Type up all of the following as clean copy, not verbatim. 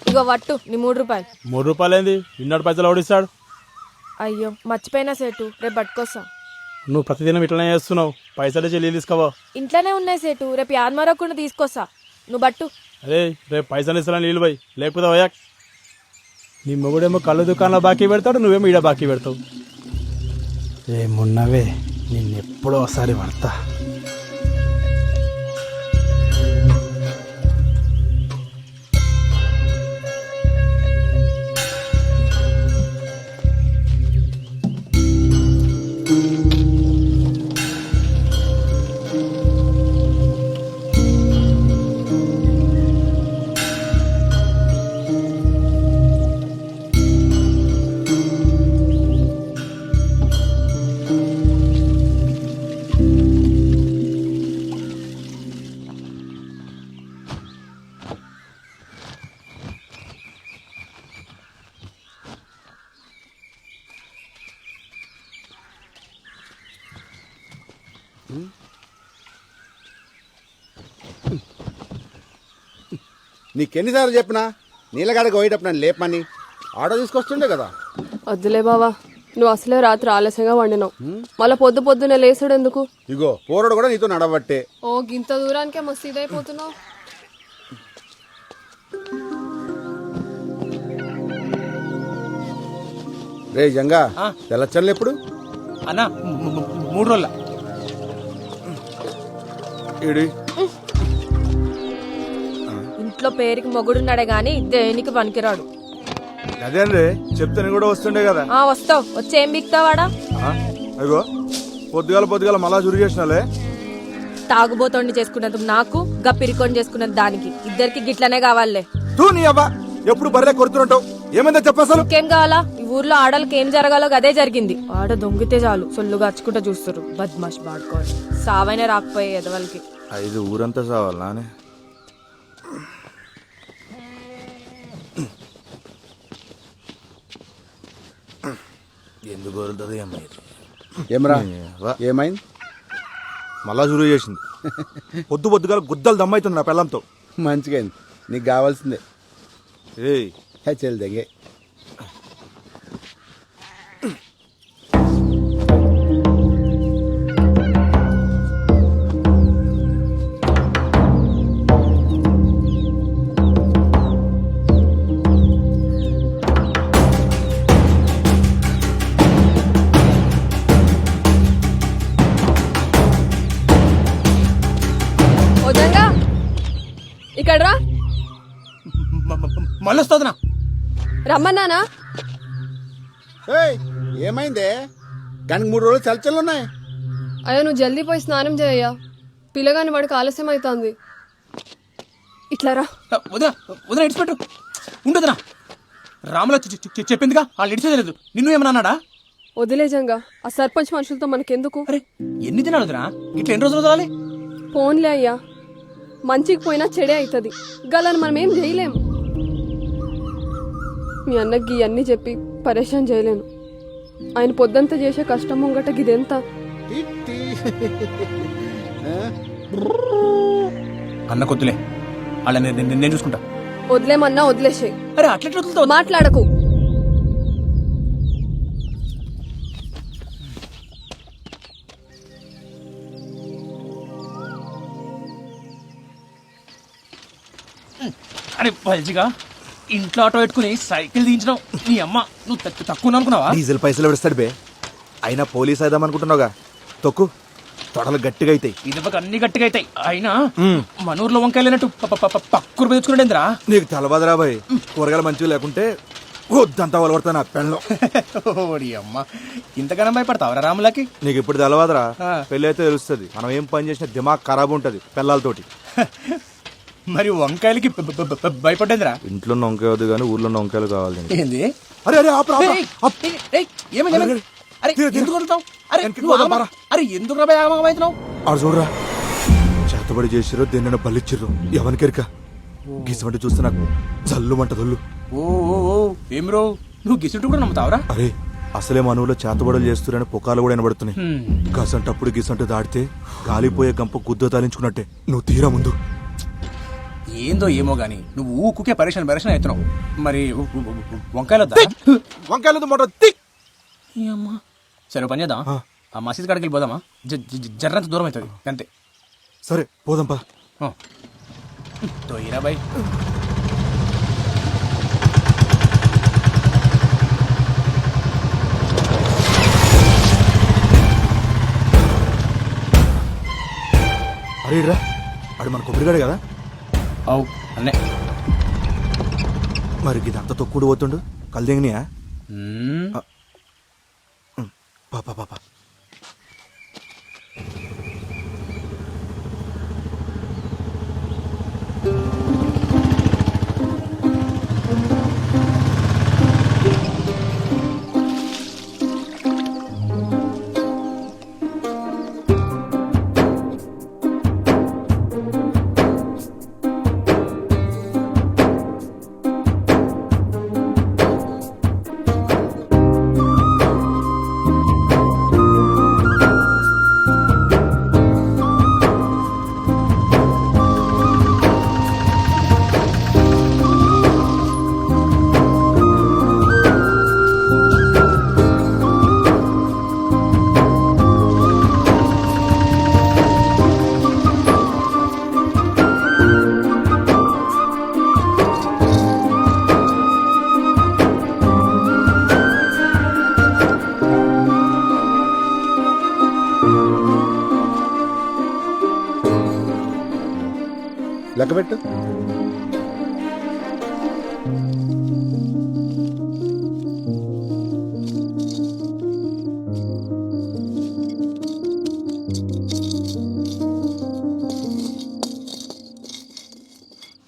ఇగో వట్టు నీ 3 రూపాయలు. 3 రూపాయలు ఏంది? ఇన్నడు పైసలు ఓడిస్తాడు. అయ్యో మర్చిపోయినా సేటు, రేపు పట్టుకొస్తా. నువ్వు ప్రతిదినం ఇట్లనే చేస్తున్నావు. పైసలు చెల్లి తీసుకోవా? ఇంట్లోనే ఉన్నాయి సేటు, రేపు యాదమరకుండా తీసుకొస్తా. నువ్వు బట్టు. అరే రేపు పైసలు ఇస్తాను నీళ్ళు పోయి, లేకపోతే పోయా. నీ మొగుడేమో కళ్ళు దుకాణంలో బాకీ పెడతాడు, నువ్వేమో ఈడ బాకీ పెడతావు. ఏమున్నవే నిన్నెప్పుడో ఒకసారి పడతా. నీకెన్నిసార్లు చెప్పినా నీళ్ళగాడికి పోయేటప్పుడు నన్ను లేపమని. ఆటో తీసుకొస్తుండే కదా. వద్దులే బావా, నువ్వు అసలే రాత్రి ఆలస్యంగా వండినావు, మళ్ళీ పొద్దునే లేసుడు ఎందుకు? ఇగో పోరడు కూడా నీతో నడవట్టే. ఓ గింత దూరానికే మస్తు ఇదైపోతున్నావు. రే జంగా, తెల్లచ్చన్లు ఎప్పుడు అన్న? 3 రోజుల. ఇంట్లో పేరుకి మొగుడున్నాడే గాని దేనికి పనికిరాడు. అదేంద్రే చెప్తే కూడా వస్తుండే కదా. వస్తావు, వచ్చి ఏం బిక్తావాడా? అయ్యో పొద్దుగాల మళ్ళా చురు చేసినాలే. తాగుబోతోండి చేసుకున్నందుకు నాకు, గప్పిరికొని చేసుకున్నందుకు దానికి, ఇద్దరికి గిట్లనే కావాలే. తూ నీ అవ్వ ఎప్పుడు బర్రె కొడుతుంటావు. ఏమైందో చెప్పసలు. ఇంకేం కావాలా? ఈ ఊర్లో ఆడలకి ఏం జరగాలో అదే జరిగింది. ఆడ దొంగితే చాలు సొల్లుగా అచ్చుకుంటా చూస్తారు. బద్మాష్ బాడుకోవాలి. సావైనా రాకపోయే ఎదవలకి. 5 ఊరంతా సావాలనే. ఎందుకు వదులుతుంది ఏమరా? ఏమైంది? మళ్ళా చురు చేసింది. పొద్దుగాల గుద్దలు దమ్మైతుంది నా పిల్లంతో. మంచిగా అయింది, నీకు కావాల్సిందే. ఏయ్ చెల్లి దగ్గే. మళ్ళీ వస్తుందినా. రమ్మన్నానా? ఏయ్ ఏమైందే? కానీ 3 రోజులు చలచలు ఉన్నాయి. అయ్యా నువ్వు జల్దీ పోయి స్నానం చేయయ్యా, పిల్లగాని వాడికి ఆలస్యం అవుతుంది. ఇట్లా రా. వదినా వదినా ఇడిచిపెట్టు ఉండదునా. రాముల చెప్పిందిగా వాళ్ళు ఇడిచేది నిన్ను ఏమన్నా అన్నాడా? వదిలేజంగా ఆ సర్పంచ్ మనుషులతో మనకెందుకు? అరే ఎన్ని దినాలు వదినా? ఇట్లా ఎన్ని రోజులు వదలాలి? ఫోన్లే అయ్యా, మంచికి పోయినా చెడే అవుతుంది. గలని మనం ఏం చేయలేం. మీ అన్నకి ఇవన్నీ చెప్పి పరేషాన్ చేయలేను. ఆయన పొద్దంతా చేసే కష్టం ముంగట గిదెంత? టిట్టి. అన్న కొద్దులే, వాళ్ళ నేను చూసుకుంటా. వదిలేమన్నా వదిలేసే. అరే అట్లెట్లు వదులుతావు? మాట్లాడకు. అరే పల్చిగా ఇంట్లో ఆటో పెట్టుకుని సైకిల్ దించడం నీ అమ్మ. నువ్వు తక్కువ అనుకున్నావా? డీజిల్ పైసలు పెడతాడు బే. అయినా పోలీస్ అయిదాం అనుకుంటున్నావుగా, తొక్కు. తొడలు గట్టిగా అవుతాయి. ఇదొక అన్ని గట్టిగా అవుతాయి. అయినా మన ఊర్లో వంకాయలు లేనట్టు పక్కూరు తెచ్చుకునేంద్రా. నీకు తెలవదురా బాయ్, కూరగాయలు మంచిగా లేకుంటే వద్దంతా వలవడతా నా పెళ్ళం. ఓడి అమ్మ, ఇంతగానో భయపడతావరా రాములకి? నీకు ఇప్పుడు తెలవదురా, పెళ్ళి అయితే తెలుస్తుంది. మనం ఏం పని చేసినా దిమాగ్ ఖరాబ్ ఉంటది పిల్లలతోటి. మరి వంకాయలకి భయపడ్డేంద్రా? ఇంట్లో ఉన్న వంకాయ వద్దు కానీ ఊర్లో ఉన్న వంకాయలు కావాలి నీకు. ఏంది? అరే అరే ఆపురా, ఆపురా. ఏమైంది? అరే ఎందుకు వదులుతావు? అరే అరే ఎందుకు రా అవుతున్నావు? ఆడు చూడరా, చేతబడి చేసిరో దేన్నైనా బలిచ్చిర్రు ఎవరికెరిక. గీసమంటే చూస్తే నాకు జల్లుమంట దొల్లు. ఓ ఏం రో, నువ్వు గిసుంటు కూడా నమ్ముతావరా? అరే అసలే మనవులో చేతబడులు చేస్తురని పుకాలు కూడా వినబడుతున్నాయి. గసంటప్పుడు గిసంటు దాడితే గాలిపోయే గంప గుద్ద తాలించుకున్నట్టే. నువ్వు తీరా ముందు. ఏందో ఏమో గాని నువ్వు ఊకుకే పరేషాన్ అవుతున్నావు. మరి వంకాయలు వంకాయలు మొట్ట సరే పని చేద్దాం. ఆ మసీద్ కాడికి వెళ్ళిపోదామా? జర్రంత దూరం అవుతుంది అంతే. సరే పోదాం పా. తోయిరా బాయ్. అరే రా, ఆడు మన కొబ్బరిగాడు కదా. అవు అన్నే. మరి ఇదంతా తొక్కుడు పోతుండు కల్దెంగినియా? పాపా పాపా లెక్కబెట్టు.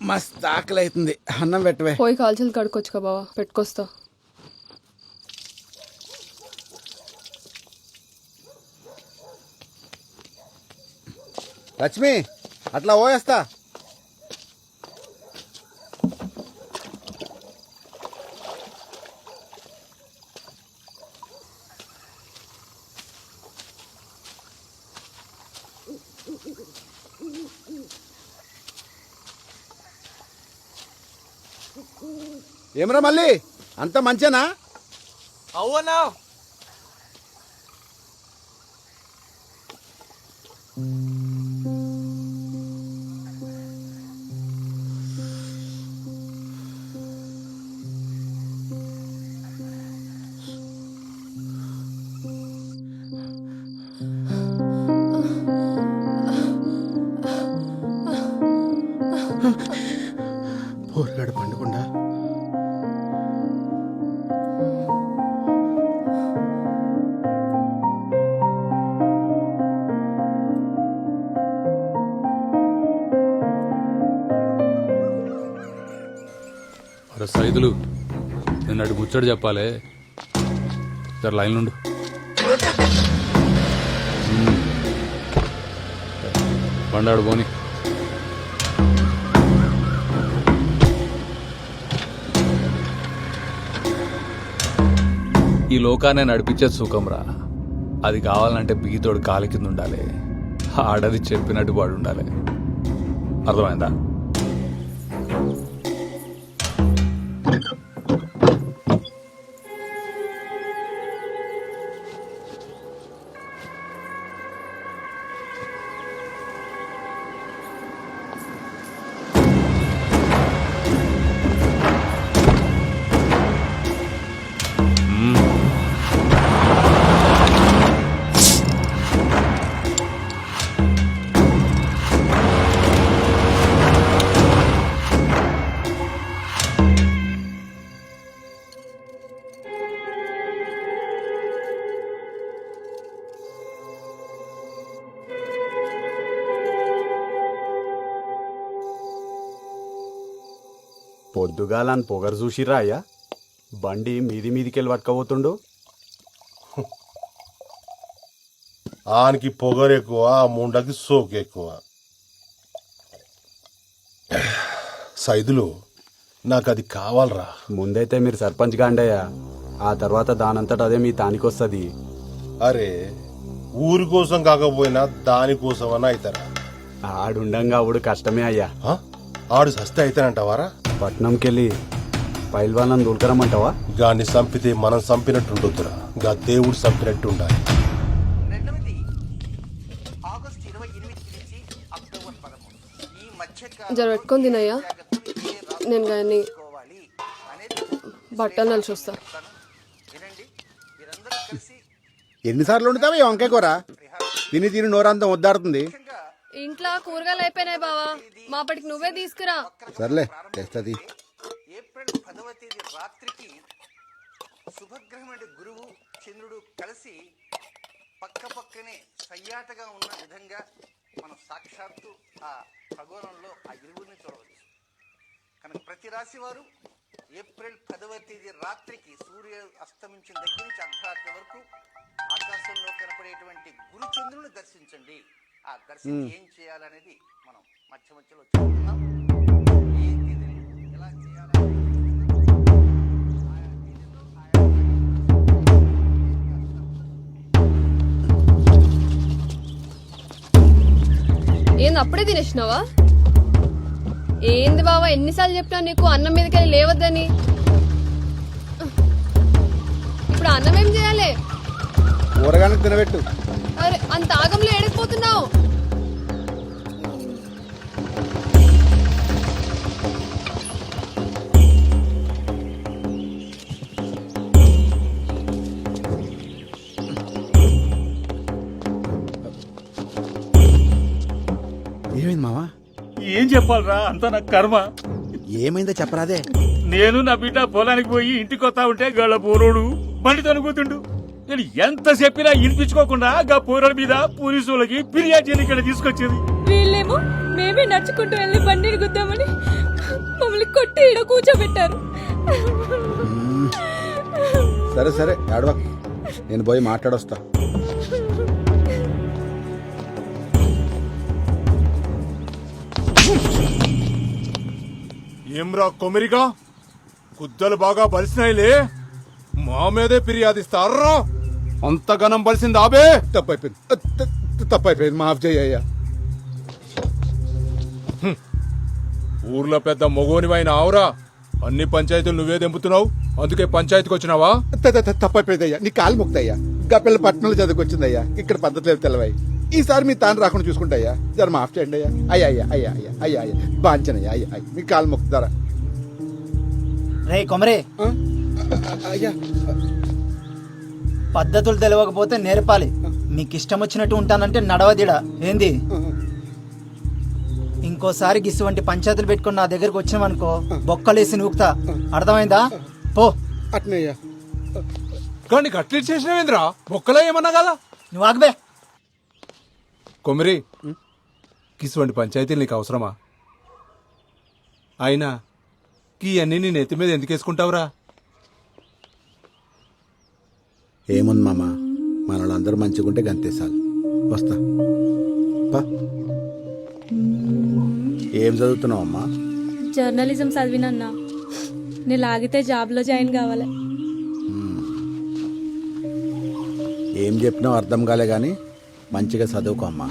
మస్తు ఆకలి అవుతుంది, అన్నం పెట్టవే. పోయి కాల్చలు కడుక్కొచ్చుకో బావా, పెట్టుకొస్తా. లక్ష్మి అట్లా పోయేస్తా. ఏమరా మళ్ళీ అంత మంచేనా? అవునా పోరగాడు పండుకుండా అరే సైదులు నేను అటు ముచ్చడు చెప్పాలి జర లైన్ నుండు పండాడు పోని ఈ లోకాన్ని నడిపించేది సుఖంరా అది కావాలంటే బీతోడు కాలి కింద ఉండాలి ఆడది చెప్పినట్టు వాడు ఉండాలి అర్థమైందా పొద్దుగాలని పొగరు చూసిరా అయ్యా బండి మీది మీదికెళ్ళి పట్టుకపోతుండు ఆనికి పొగరు ఎక్కువ ముండకి సోకు ఎక్కువ. సైదులు నాకు అది కావాలరా. ముందైతే మీరు సర్పంచ్ గాండయ్యా ఆ తర్వాత దానంతట అదే మీ తానికొస్తుంది. అరే ఊరి కోసం కాకపోయినా దానికోసం అన్న అవుతారా? ఆడుండంగా ఆవిడ కష్టమే అయ్యా. ఆడు సస్తే అవుతానంటావారా? పట్నంకెళ్ళి పైల్వాళ్ళని దొరకరమ్మంటావా? గాన్ని చంపితే మనం చంపినట్టుండొద్దురా, గా దేవుడు చంపినట్టు ఉండాలి. జర పెట్టుకొని తినయ్యా, నేను కానీ బట్టలు నలిసి వస్తా. ఎన్నిసార్లు వండుతావా ఈ వంకాయ కూర? తిని తిని నోరంతా వద్దాడుతుంది. ఇంట్లో కూరగాయలు అయిపోయినాయి బావా, మాపటికి నువ్వే తీసుకురా. సర్లే తెస్తుంది. ఏప్రిల్ 10వ తేదీ రాత్రికి శుభగ్రహం అంటే గురువు చంద్రుడు కలిసి పక్క పక్కనే సయ్యాటగా ఉన్న విధంగా మనం సాక్షాత్తు ఆ ఖగోళంలో ఆ ఇరువురిని చూడవచ్చు. కనుక ప్రతి రాశి వారు ఏప్రిల్ 10వ తేదీ రాత్రికి సూర్య అస్తమించిన దగ్గర నుంచి అర్ధరాత్రి వరకు ఆకాశంలో కనపడేటువంటి గురు చంద్రుని దర్శించండి. ఆ దర్శనం ఏం చేయాలనేది మనం మధ్య మధ్యలో చూస్తున్నాం. ఏ తేదీని ఎలా చేయాలి ఏంది అప్పుడే తినేసినావా? ఏంది బావా ఎన్నిసార్లు చెప్పినా నీకు అన్నం మీదకెళ్ళి లేవద్దని. ఇప్పుడు అన్నం ఏం చేయాలి? ఊరగానికి తినబెట్టు. అరే అంత ఆగంలో ఏడిపోతున్నావు. ఏమైంది మావా? ఏం చెప్పాలరా, అంతా నా కర్మ. ఏమైందో చెప్పరాదే. నేను నా బిడ్డ పొలానికి పోయి ఇంటికి వస్తా ఉంటే గళ్ళ పోరోడు బండి తనుకుతుండు. నేను ఎంత చెప్పినా వినిపించుకోకుండా గా పోరాడు మీద పోలీసులకి ఫిర్యాదు చేయని ఇక్కడ తీసుకొచ్చేది. వీళ్ళేమో మేమే నడుచుకుంటూ వెళ్ళి బండిని గుద్దామని మమ్మల్ని కొట్టి ఈడ కూర్చోబెట్టారు. సరే సరే ఏడవ, నేను పోయి మాట్లాడొస్తా. ఏమ్రా కొమిరిగా, గుద్దలు బాగా బలిసినాయిలే, మా మీదే ఫిర్యాదిస్తారా? అంతగానం బలిసింది ఆబే. తప్పైపోయింది మాఫ్ చేయ్యా. ఊర్లో పెద్ద మొగోనివైన ఆవురా, అన్ని పంచాయతీలు నువ్వే దెంపుతున్నావు, అందుకే పంచాయతీకి వచ్చినావా? తప్పైపోయిందయ్యా, నీ కాలు ముక్తయ్యా. గప్పెళ్ళ పట్టణంలో చదువుకొచ్చిందయ్యా, ఇక్కడ పద్ధతి లేదు తెలవాయి. ఈసారి మీ తాను రాకుండా చూసుకుంటాయ్యా, జర మాఫ్ చేయండి అయ్యా. అయ్యా అయ్యా అయ్యా అయ్యా అయ్యా అయ్యా బాంచనయ్యా. అయ్యా అయ్యా మీ కాలు ముక్తారా? రే కొమరే, అయ్యా పద్ధతులు తెలియకపోతే నేర్పాలి. మీకు ఇష్టం వచ్చినట్టు ఉంటానంటే నడవదిడా ఏంది? ఇంకోసారి గిసు వంటి పంచాయతీలు పెట్టుకుని నా దగ్గరకు వచ్చినావనుకో బొక్కలేసి నూకుతా, అర్థమైందా? పో. అట్నయ్యా. కానీ కట్లీ చేసినవేంద్రా, బొక్కలో ఏమన్నా కదా? నువ్వు ఆగబే. కొమిరి, కిసువంటి పంచాయతీలు నీకు అవసరమా? అయినా ఇవన్నీ నీ నెత్తి మీద ఎందుకు వేసుకుంటావురా? ఏముంది మామ, మన వాళ్ళందరూ మంచిగుంటే గంతేసాలు. వస్తా పా. ఏం చదువుతున్నావు అమ్మా? జర్నలిజం చదివినన్నా, నేను లాగితే జాబ్లో జాయిన్ కావాలి. ఏం చెప్పినావు అర్థం కాలే గాని మంచిగా చదువుకో అమ్మా.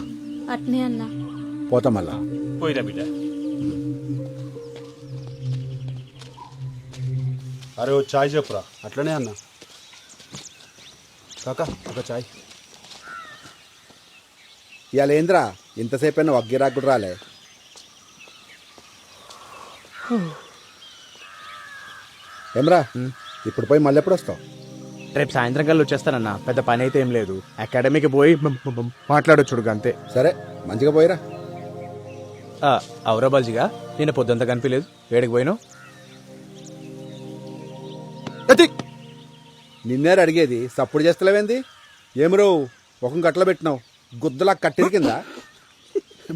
అట్నే అన్నా. పోతా మళ్ళా. పోయిరా బిడ్డ. అరే ఓ చాయ్ చెప్పురా. అట్లనే అన్న. కాకా ఒక చాయ్. ఇవాళ ఏంద్రా ఇంతసేపు అయినా ఒక గిరాకు కూడా రాలే? ఏమ్రా ఇప్పుడు పోయి మళ్ళీ ఎప్పుడు వస్తావు? రేపు సాయంత్రం కల్లా వచ్చేస్తానన్నా. పెద్ద పని అయితే ఏం లేదు. అకాడమీకి పోయి మాట్లాడొచ్చుడు అంతే. సరే మంచిగా పోయిరా. అవురా బాల్జిగా, నేను పొద్దుంతా కనిపించలేదు. ఏడికి పోయినావు? నిన్నేరు అడిగేది, సప్పుడు చేస్తలేవేంది? ఏమరో ఒక గట్ల పెట్టినావు, గుద్దలా కట్టిరి కింద.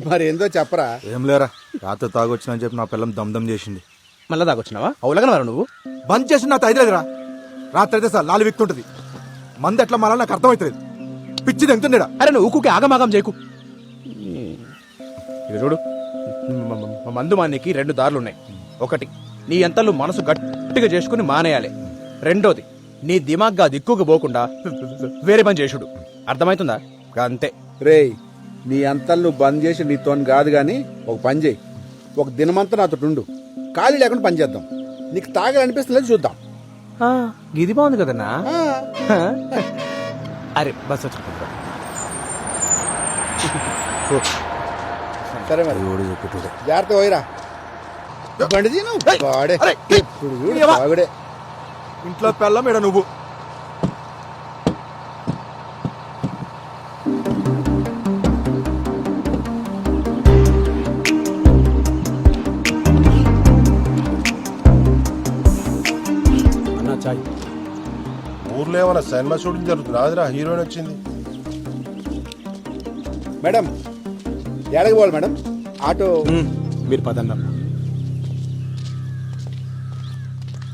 మరేందో చెప్పరా. ఏం లేరా, రాత్రి తాగొచ్చినని చెప్పి నా పిల్లం దమ్దం చేసింది. మళ్ళా దాకొచ్చినావా? అవులగనవారా నువ్వు? బంద్ చేసి నా తైలేదురా. రాత్రి అయితే సార్ లాలి విక్తుంటది. మంది ఎట్లా మాలా నాకు అర్థమవుతుంది. పిచ్చిది ఎంతుండేడా. అరే నువ్వు ఊకుకి ఆగమాగం చేయకు. ఇది చూడు, మందు మానేకి 2 దారులున్నాయి. ఒకటి, నీ ఎంతలు మనసు గట్టిగా చేసుకుని మానేయాలి. రెండోది, నీ దిమాగ్గా దిక్కుకు పోకుండా వేరే పని చేసుడు. అర్థమవుతుందా? అంతే. రేయ్, నీ అంతలు నువ్వు బంద్ చేసి నీతోని కాదు గాని ఒక పని చేయి. ఒక దినమంతా నాతో ఉండు, ఖాళీ లేకుండా పని చేద్దాం. నీకు తాగాలనిపిస్తుంది చూద్దాం. ఇది బాగుంది కదన్నా. అరే బస్ వచ్చి సరే మరి జాగ్రత్త పోయిరా. బండి తీను. వాడే ఇప్పుడు చూడు తాగుడే. ఇంట్లో పెళ్ళం ఇడ నువ్వు. అన్నా చాయ్. ఊర్లో ఏమైనా సినిమా షూటింగ్ జరుగుతుంది. రాదురా, హీరోయిన్ వచ్చింది. మేడం ఎక్కడికి పోవాలి మేడం? ఆటో. మీరు పదన్నా.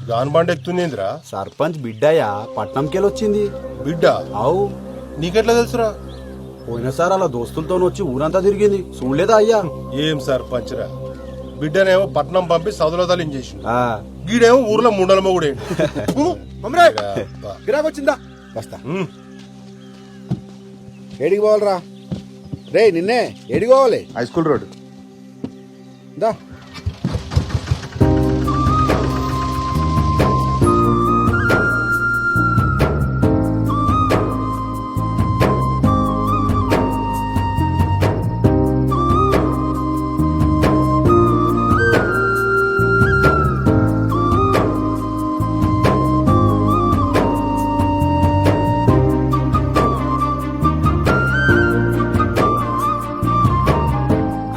గాన్ బండి ఎక్కుతుందిరా. సర్పంచ్ బిడ్డయ్యా పట్నంకెళ్ళి వచ్చింది. బిడ్డ? అవు. నీకెట్లా తెలుసురా? పోయినసారి అలా దోస్తులతో వచ్చి ఊరంతా తిరిగింది, చూడలేదా అయ్యా? ఏం సర్పంచ్ రా, బిడ్డనేమో పట్నం పంపి సదులో తలించేసి, గీడేమో ఊర్లో ముండల మొగుడే. గిరాకు వచ్చిందా? వస్తా. ఏడికి పోవాలరా? రే నిన్నే ఏడికి పోవాలి? High school road. దా.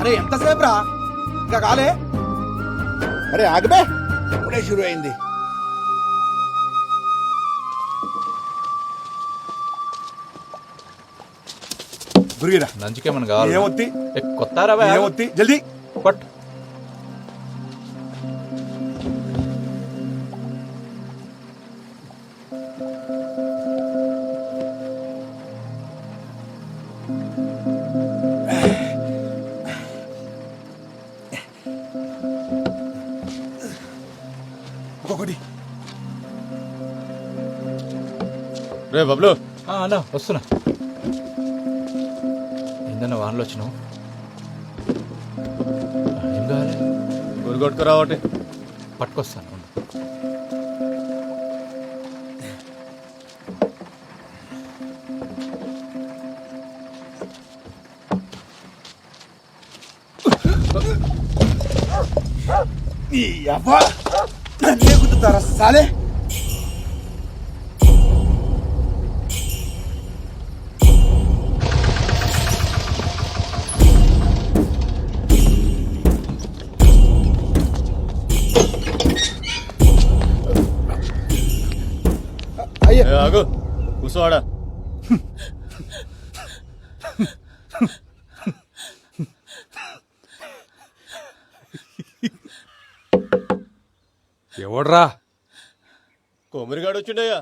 అరే ఎంతసేపు రా, ఇంకా కాలే. అరే ఆగబే, ఇప్పుడే షురు అయింది. గురిగిరా నంచుకేమన్నా కావాలి? ఏమొత్తి కొత్త రవా? ఏమొత్తి జల్దీ పట్. ఇంకొకటి. రే బబ్లు, అన్నా వస్తున్నా. ఏందన్నా వానలో వచ్చినావు? ఏం కావాలి? గురిగొట్టుకు రావటే. పట్టుకొస్తాను. నన్నే గుద్దుతారా సాలే? అయ్యా ఆగు, కూర్చోవాడా. ఎవడ్రా? కొమ్మరిగాడు వచ్చిండయ్యా.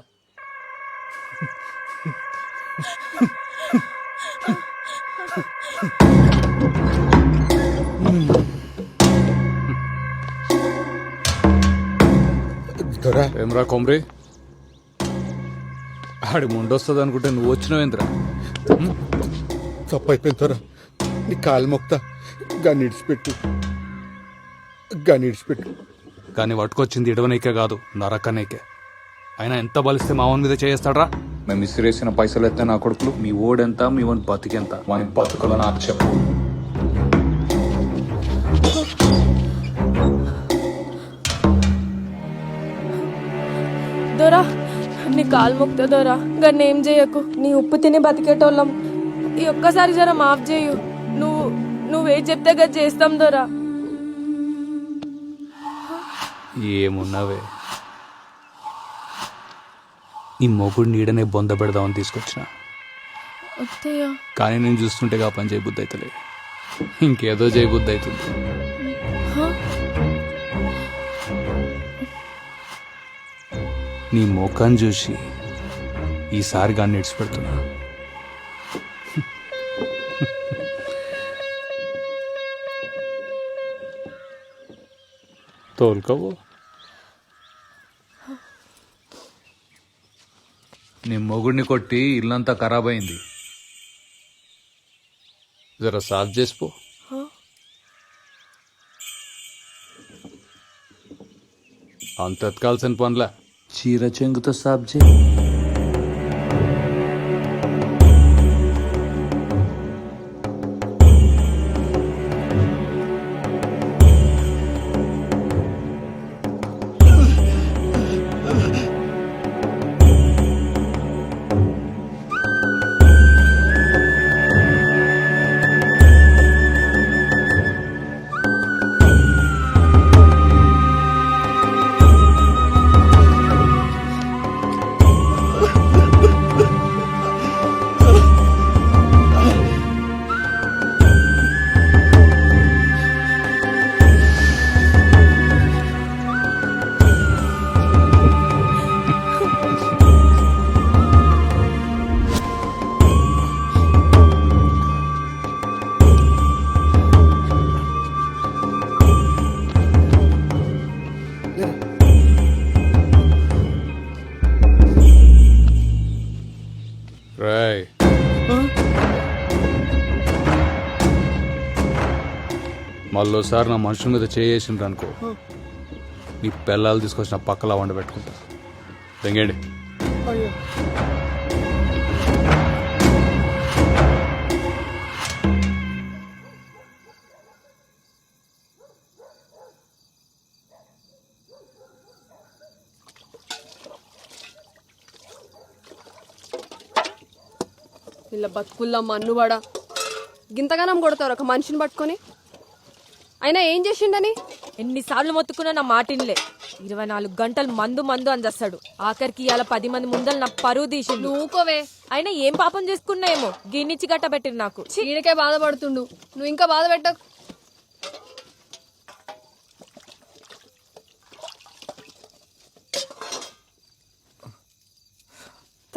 దొరా ఏమ్రా కొమ్రి, ఆడి ముండొస్తుంది అనుకుంటే నువ్వు వచ్చినావేంద్రా? తప్పు అయిపోయింది దొరా, నీ కాలు మొక్తా, గాని ఇడిచిపెట్టు, గాని ఇడిచిపెట్టు. కానీ పట్టుకొచ్చింది ఇడవనీకే కాదు, నరకనీకే. అయినా ఎంత బలిస్తే మావన్ మీద చేస్తాడ్రా? మేము ఇసిరేసిన పైసలు ఎత్తే నా కొడుకులు, మీ ఓడెంత, మీ వన్ బతికెంత, వాని బతుకులు నాకు చెప్పు. దొరా నీ కాలు మొక్తా దొరా, గన్నేం ఏం చేయకు. నీ ఉప్పు తిని బతికేటోళ్ళం. ఈ ఒక్కసారి జర మాఫ్ చేయు. నువ్వేం చెప్తే గది చేస్తాం దొరా. ఏమున్నావే, ఈ మొగుడు నీడనే బొంద పెడదామని తీసుకొచ్చిన. అత్తయ్య కానీ నేను చూస్తుంటే ఆ పని చేయబుద్ధి అవుతలే, ఇంకేదో చేయబుద్ధి అవుతుంది. నీ ముఖాన్ని చూసి ఈసారి గాన్ని ఇడిచిపెడుతున్నా. తోలుకోవు. నీ మొగుడిని కొట్టి ఇల్లంతా ఖరాబ్ అయింది, జర సాఫ్ చేసిపో. అంత ఎత్కాల్సిన పనులా, చీర చెంగుతో సాఫ్ చేయి. రాయ్, మళ్ళోసారి నా మనుషుల మీద చేసిండ్రు అనుకో, నీ పిల్లలు తీసుకొచ్చిన పక్కలా వండబెట్టుకుంటా. తెంగండి. ఇలా బతుకుల్లా మన్నుబడా గింతగానం కొడతారు ఒక మనిషిని పట్టుకొని. అయినా ఏం చేసిండని? ఎన్నిసార్లు మొత్తుకున్నా నా మాటిన్లే. 24 గంటలు మందు అని చేస్తాడు. ఆఖరికి ఇవాళ 10 మంది ముందలు నా పరువు తీసిండు. నువ్వుకోవే. అయినా ఏం పాపం చేసుకున్నాయేమో గిన్నిచ్చి గట్ట పెట్టిండు నాకు. ఈడకే బాధపడుతుండు, నువ్వు ఇంకా బాధ పెట్టకు.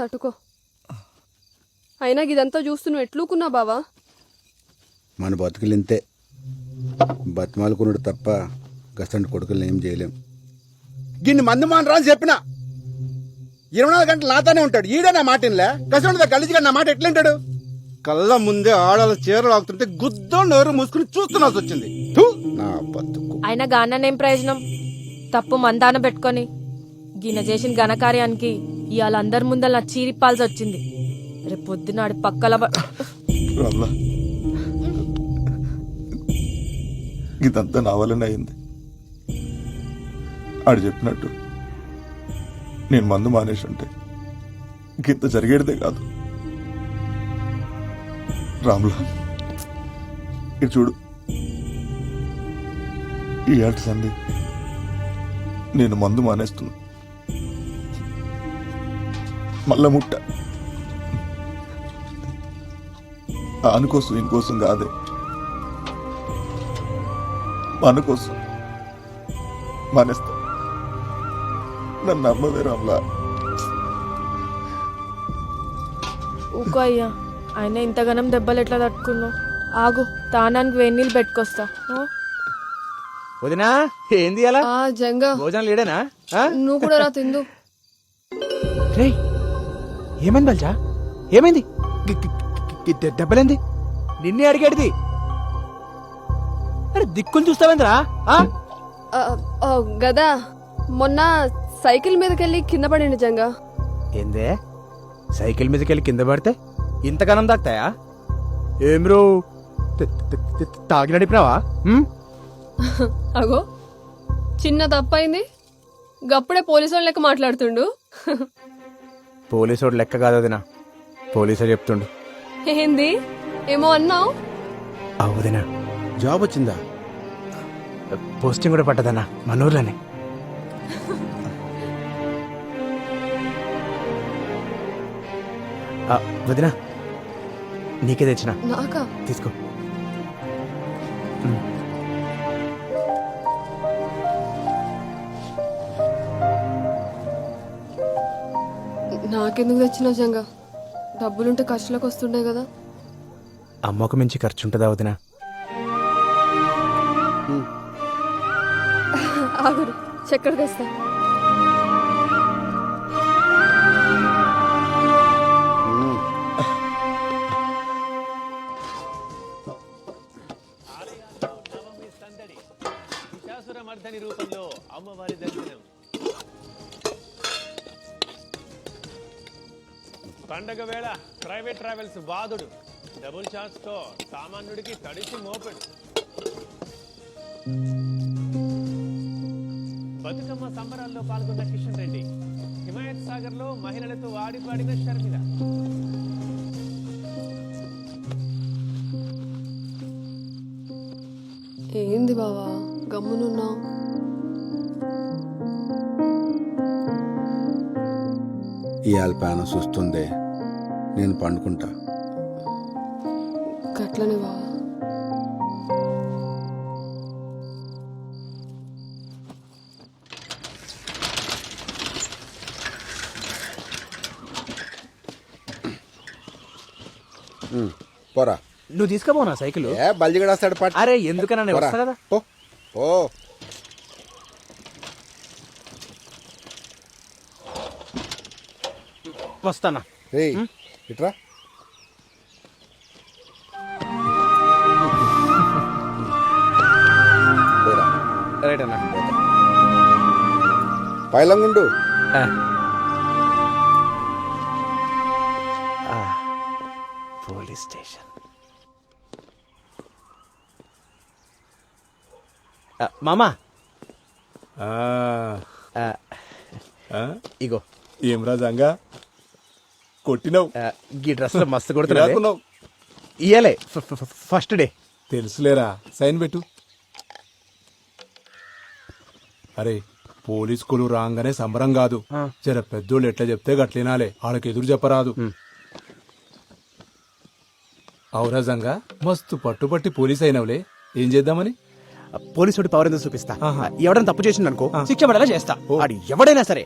తట్టుకో. అయినా ఇదంతా చూస్తూ నువ్వు ఎట్లుకున్నా బావా? మన బతుకులు ఇంతే, బతిమాలుకున్నాడు తప్ప గసంటి కొడుకులను ఏం చేయలేం. గిన్ని మంది మానరా అని చెప్పిన 24 గంటలు నాతోనే ఉంటాడు. ఈడే నా మాట ఇన్లే. గసంటి గలీజిగా నా మాట ఎట్లుంటాడు? కళ్ళ ముందే ఆడాల చీరలు ఆగుతుంటే గుద్దోళ్ళు ఎవరు మూసుకుని చూస్తున్నాల్సి వచ్చింది. థు, నా బతుకు. అయినా గాననేం ప్రయోజనం? తప్పు మందాన పెట్టుకొని గిన చేసిన ఘనకార్యానికి ఇవాళ అందరి ముందర నా చీరిప్పాల్సి వచ్చింది. రేపు పొద్దునాడు పక్కల రామ్లా, ఇదంతా నా వల్లనే అయింది. ఆడు చెప్పినట్టు నేను మందు మానేసి ఉంటే ఇంత జరిగేదే కాదు. రామ్లా, ఇది చూడు, ఈ ఏటి సంది నేను మందు మానేస్తున్నా. మళ్ళా ముట్ట ఆనుకోసం ఇంకోసం కాదే, మన కోసం మానేస్తా. నన్ను నమ్మవే రామ్లా. ఊకో అయ్యా, ఆయన ఇంతగానం దెబ్బలు ఎట్లా తట్టుకున్నావు? ఆగు, తానానికి వేడి నీళ్ళు పెట్టుకొస్తా. ఆ? వదినా ఏంది అలా ఆ జంగా భోజనం లేడేనా? నువ్వు కూడా రా తిందు. రేయ్ ఏమైంది బల్జా? ఏమైంది? దెబ్బలేంది? నిన్నే అడిగేటిది. అరే దిక్కులు చూస్తావేంద్రా? గదా మొన్న సైకిల్ మీదకెళ్ళి కింద పడింది జంగా. ఏందే సైకిల్ మీదకెళ్ళి కింద పడితే ఇంతగానం దాక్తాయా? ఏం రో తాగి నడిపినావా? అగో చిన్న తప్పైంది, గప్పుడే పోలీసు వాళ్ళ లెక్క మాట్లాడుతుండు. పోలీసోడు లెక్క కాదు వదినా, పోలీసే చెప్తుండు. ఏంది ఏమో అన్నావు? వదినా జాబ్ వచ్చిందా? పోస్టింగ్ కూడా పట్టదన్నా మనూర్లోనే. వదినా నీకే తెచ్చిన, నాకా? తీసుకో. నాకెందుకు తెచ్చినావు జంగా? డబ్బులుంటే ఖర్చులకు వస్తుండే కదా. అమ్మకు మించి ఖర్చు ఉంటుందా వదినా? ఆగురు చక్కెర తెస్తా. రూపంలో అమ్మవారి దర్శనం. పండగ వేళ ప్రైవేట్ ట్రావెల్స్ బాదుడు, డబుల్ ఛాన్స్ తో సామాన్యుడికి తడిసి మోపెడు. బతుకమ్మ సంబరాల్లో పాల్గొన్న కిషన్ రెడ్డి, హిమాయత్ సాగర్ లో మహిళలతో ఆడి పాడిన షర్మిల. ఏంది బావా గమ్మునున్నావు? ఇవాళ పానం చూస్తుందే, నేను పండుకుంటా. గట్లనే బావా. పోరా. నువ్వు తీసుకుపోనా సైకిల్? బల్జిగడాస్తాడు పాట. అరే ఎందుకన్నా నేను వస్తా కదా. ఓ వస్తానా? రేయ్ ఇట్రా. పోరా. రైట్ అన్నా. పైలంగుండు. Police station. మామా ఇగో. ఏం రాజంగా కొట్టినావు? ఈ డ్రెస్ లో మస్తు కొడుతున్నావు. ఇయ్యలే ఫస్ట్ డే. తెలుసులేరా, సైన్ పెట్టు. అరే పోలీస్ కులు రాగానే సంబరం కాదు, జర పెద్దోళ్ళు ఎట్లా చెప్తే గట్లినాలే, వాళ్ళకి ఎదురు చెప్పరాదు. ఔరాజంగా మస్తు పట్టుపట్టి పోలీస్ అయినవులే, ఏం చేద్దామని? పోలీసుడి పవర్ ఎందుకు చూపిస్తా. ఎవడైనా తప్పు చేసింది అనుకో శిక్ష పడేలా చేస్తా. అది ఎవడైనా సరే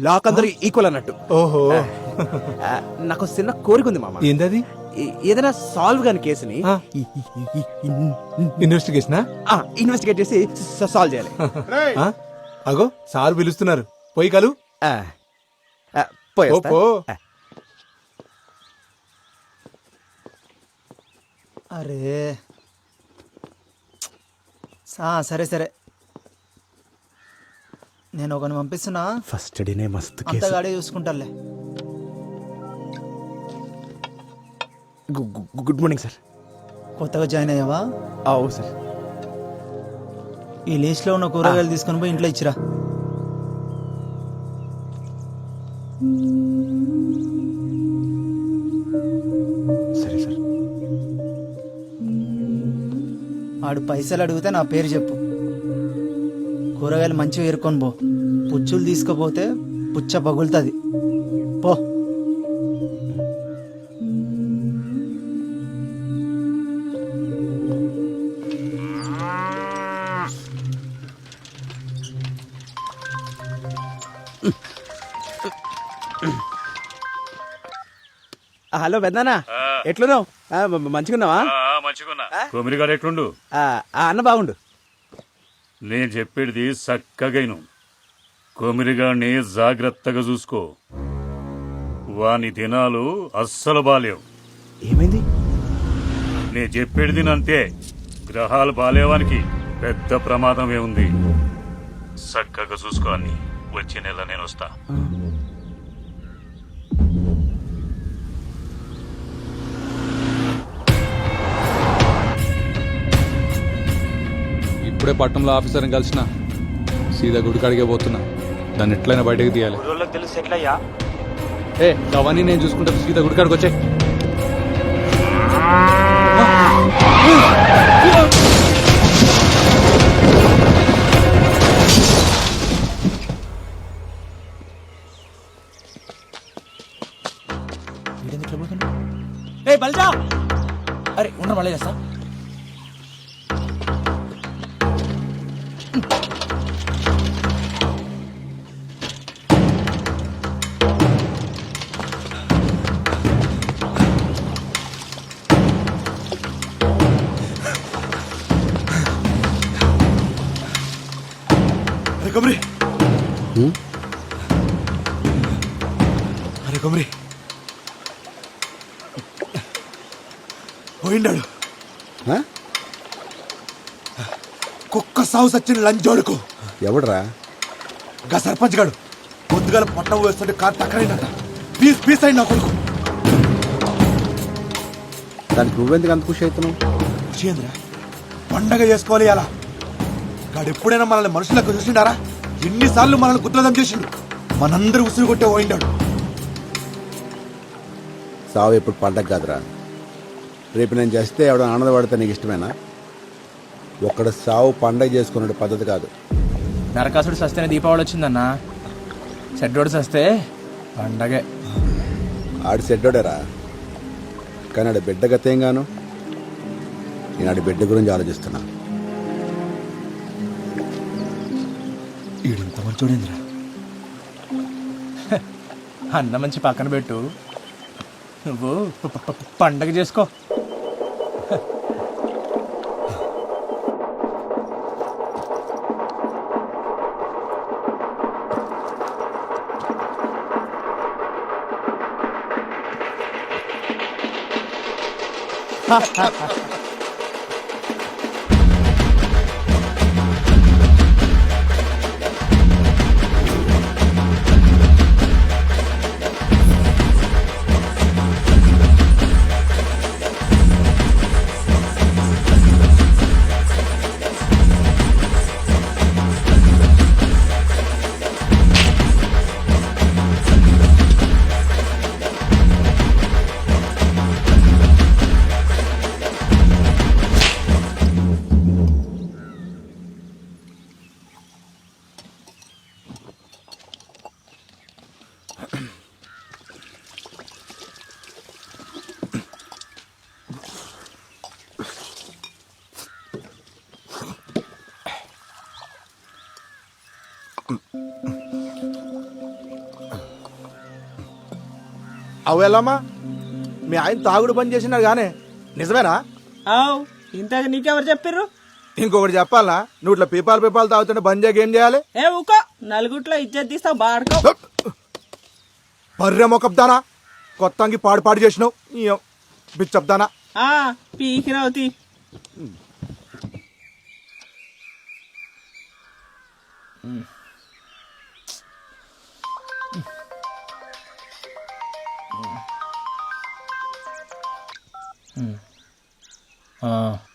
లాక్ అందరూ ఈక్వల్ అన్నట్టు. ఓహో, నాకు చిన్న కోరిక ఉంది మామ. ఏంటది? ఏదైనా సాల్వ్ కాని కేసుని ఇన్వెస్టిగేట్ చేసి సాల్వ్ చేయాలి. అగో సార్ పిలుస్తున్నారు, పోయి కలు. అరే సరే సరే, నేను ఒకరిని పంపిస్తున్నా. ఫస్ట్ డేనే మస్తు అంతగాడే చూసుకుంటాలే. Good morning sir. కొత్తగా జాయిన్ అయ్యావా? అవు సార్. ఈ లిస్ట్ లో ఉన్న కూరగాయలు తీసుకొని పోయి ఇంట్లో ఇచ్చిరా. సరే సార్. ఆడు పైసలు అడిగితే నా పేరు చెప్పు. కూరగాయలు మంచిగా ఏరుకొని పో. పుచ్చులు తీసుకుపోతే పుచ్చ పగులుతుంది. పో. హలో పెద్దనా ఎట్లున్నావు మంచిగున్నావా మంచిగున్నా కొమిరిగాడు ఎట్లుండు అన్న బాగుండు నేను చెప్పేది చక్కగైను కొమిరిగాడిని జాగ్రత్తగా చూసుకో వాని దినాలు అస్సలు బాలేవు. ఏమైంది? నేను చెప్పేది అంతే, గ్రహాలు బాలేవానికి పెద్ద ప్రమాదమే ఉంది. చక్కగా చూసుకో అన్ని. వచ్చే నెల నేను వస్తా. ఇప్పుడే పట్టణంలో ఆఫీసర్ని కలిసిన సీదా గుడికాడికే పోతున్నా. దాన్ని ఎట్లయినా బయటకు తీయాలి. ఏ అవన్నీ నేను చూసుకుంటా, సీదా గుడికాడికి వచ్చే. ఏ బల్జా, అరే ఉన్న మళ్ళీ చేస్తా. అరే కొమరి, అరే కొమరి పోయిండాడు. కుక్క సాగు సచ్చిన లంచోడుకు. ఎవడరా? గా సర్పంచ్ గాడు పొద్దుగాల పట్టం వేస్తుంటే కారు టక్కరైందట. పీస్ పీస్ అయింది నా కొడుకు. దానికి నువ్వెందుకు అంత ఖుషి అవుతున్నావు? ఖుషి పండగ చేసుకోవాలి అలా. గాడు ఎప్పుడైనా మనల్ని మనుషులకు చూసిండారా? ఎన్నిసార్లు మనల్ని గుద్రదం చేసిండు. మనందరూ ఉసురు కొట్టే పోయిండాడు. సావు ఎప్పుడు పండగ కాదురా. రేపు నేను చేస్తే ఎవడ ఆనందపడితే నీకు ఇష్టమేనా? ఒక్కడ సావు పండగ చేసుకునే పద్ధతి కాదు. నరకాసుడు సస్తేనే దీపావళి వచ్చిందన్నా. చెడ్డోడు సస్తే పండగే. ఆడి సెడ్డోడేరా, కానీ ఆడి బిడ్డ గతేం గాను. నేను ఆడి బిడ్డ గురించి ఆలోచిస్తున్నా. ఈడింత మంచోడేంద్రా. అన్న మంచి పక్కన పెట్టు, నువ్వు పండగ చేసుకో. అవెల్లమ్మా, మీ ఆయన తాగుడు పని చేసినాడు గానే నిజమేనా? ఇంతకు నీకెవరు చెప్పారు? ఇంకొకటి చెప్పాలా? నువ్వు ఇట్లా పీపాలు తాగుతుంటే బంద్ చేయక ఏం చేయాలి? ఏ ఊకో, నలుగుట్లో ఇజ్జత్ తీస్తావు బాడుకో. బర్రె మొక్కబ్దానా, కొత్తంగి పాడు చేసినావు. బిచ్చబ్దానా పీకినవుతి.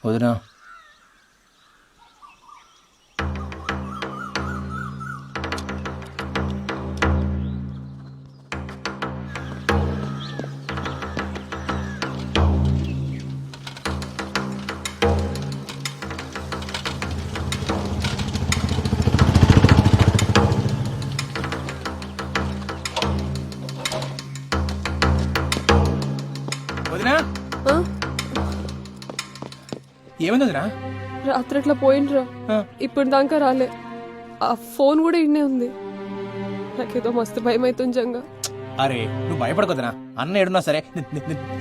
వదినా, ఏమైంది వదినా? రాత్రి అట్లా పోయిండ్రా, ఇప్పుడు దాకా రాలే. ఆ ఫోన్ కూడా ఇన్నే ఉంది. నాకేదో మస్తు భయం అవుతుంది జంగా. అరే నువ్వు భయపడకొద్దనా అన్న ఏడున్నా సరే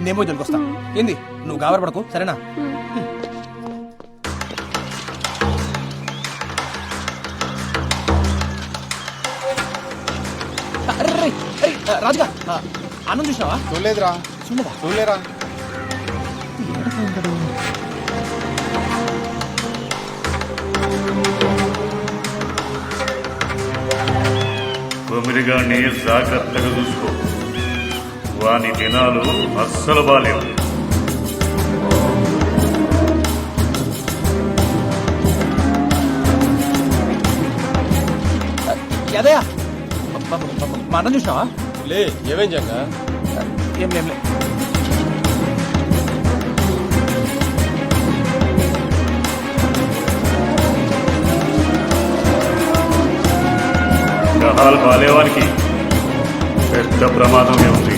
నేను పోయి దొరికొస్తా ఏంది నువ్వు గాబరపడకు సరేనా రాజుగా అన్నం చూసినావా చూడలేదురా చూడలేరా కొమిరిగాన్ని జాగ్రత్తగా చూసుకో వాని దినాలు అస్సలు బాలేవు యాదయ్య మా అన్నం చూసినావా లే ఏమేం జంగ ఏం లేం లే గ్రహాలు బాలేవానికి పెద్ద ప్రమాదమే ఉంది.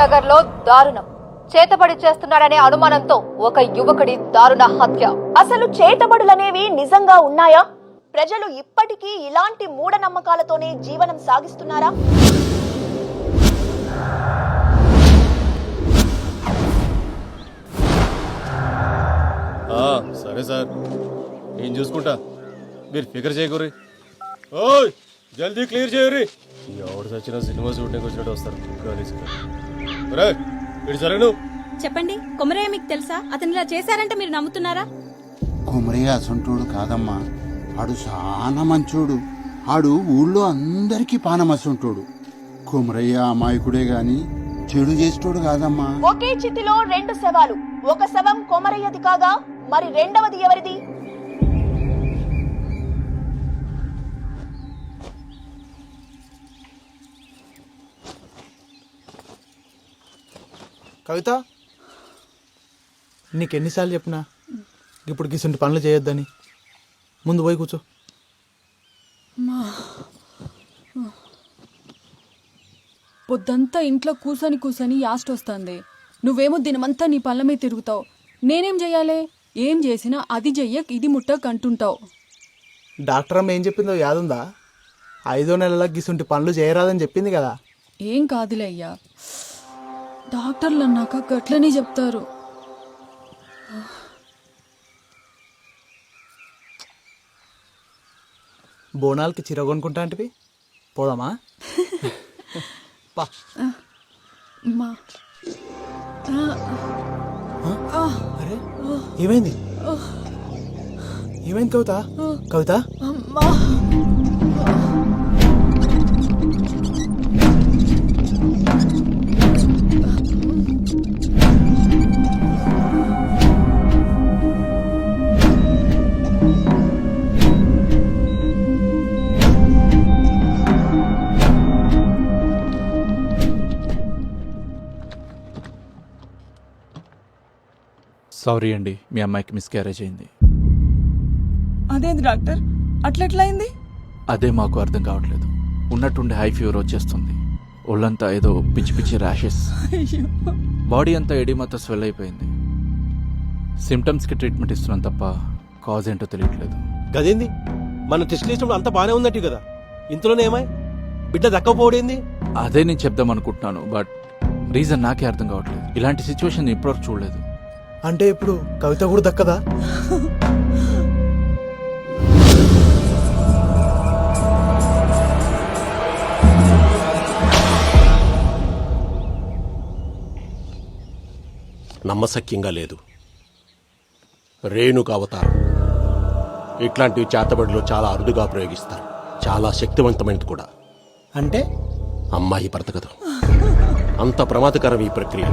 నగర్ లో దారుణం చేతబడి చేస్తున్నాడనే అనుమానంతో ఒక యువకుడి దారుణ హత్య. అసలు చేతబడులనేవి నిజంగా ఉన్నాయా? ప్రజలు ఇప్పటికీ ఇలాంటి మూఢనమ్మకాలతోనే జీవనం సాగిస్తున్నారా? సరే సార్ నేను చూసుకుంటా మీరు ఫికర్ చేయకూరి. ఓయ్ జల్దీ క్లియర్ చేయరి. ఎవడు చచ్చిన సినిమా షూటింగ్ వచ్చినట్టు వస్తారు. సరే నువ్వు చెప్పండి, కొమరయ్య మీకు తెలుసా? అతను ఇలా చేశారంటే మీరు నమ్ముతున్నారా? కొమరయ్య అసంటోడు కాదమ్మా, ఆడు చాలా మంచోడు. ఆడు ఊళ్ళో అందరికీ పానమసంటోడు. కొమరయ్య అమాయకుడే గాని చెడు చేసేటోడు కాదమ్మా. ఒకే చితిలో రెండు శవాలు. ఒక శవం కొమరయ్యది కాగా మరి రెండవది ఎవరిది? కవిత, నీకెన్నిసార్లు చెప్పినా ఇప్పుడు గిసుంటి పనులు చేయొద్దని. ముందు పోయి కూర్చో. పొద్దంతా ఇంట్లో కూసని యాస్ట్ వస్తుంది. నువ్వేమో దినమంతా నీ పళ్ళ మీద తిరుగుతావు. నేనేం చెయ్యాలి? ఏం చేసినా అది చెయ్యక్ ఇది ముట్టక్ అంటుంటావు. డాక్టర్ అమ్మ ఏం చెప్పిందో యాదుందా? 5వ నెలలకు గిసుంటి పనులు చేయరాదని చెప్పింది కదా. ఏం కాదులే అయ్యా, డాక్టర్లు అన్నాక గట్లనే చెప్తారు. బోనాలకి చీర కొనుక్కుంటా అంటివి, పోదామా? పా. అరే ఏమైంది? ఏమైంది కవిత? కవిత సారీ అండి, మీ అమ్మాయికి మిస్క్యారేజ్ అయింది. అదేంది డాక్టర్, అట్లెట్లయింది? అదే మాకు అర్థం కావట్లేదు. ఉన్నట్టుండి హై ఫీవర్ వచ్చేస్తుంది. ఒళ్ళంతా ఏదో పిచ్చి పిచ్చి ర్యాషెస్, బాడీ అంతా ఎడిమాతో స్వెల్ అయిపోయింది. సిమ్టమ్స్కి ట్రీట్మెంట్ ఇస్తున్నాం తప్ప కాజ్ ఏంటో తెలియట్లేదు. గదేంది, మనం టెస్ట్ చేసినప్పుడు అంతా బానే ఉన్నట్టు కదా, ఇంతలోనే ఏమై బిడ్డ దక్కపోవడేంది? అదే నేను చెప్దాం అనుకుంటున్నాను, బట్ రీజన్ నాకే అర్థం కావట్లేదు. ఇలాంటి సిచ్యువేషన్ ఇప్పటివరకు చూడలేదు. అంటే ఇప్పుడు కవిత కూడా దక్కదా? నమ్మశక్యంగా లేదు. రేణుక అవతారం ఇట్లాంటివి చేతబడిలో చాలా అరుదుగా ప్రయోగిస్తారు. చాలా శక్తివంతమైనది కూడా. అంటే అమ్మాయి బ్రతకదు. అంత ప్రమాదకరం ఈ ప్రక్రియ.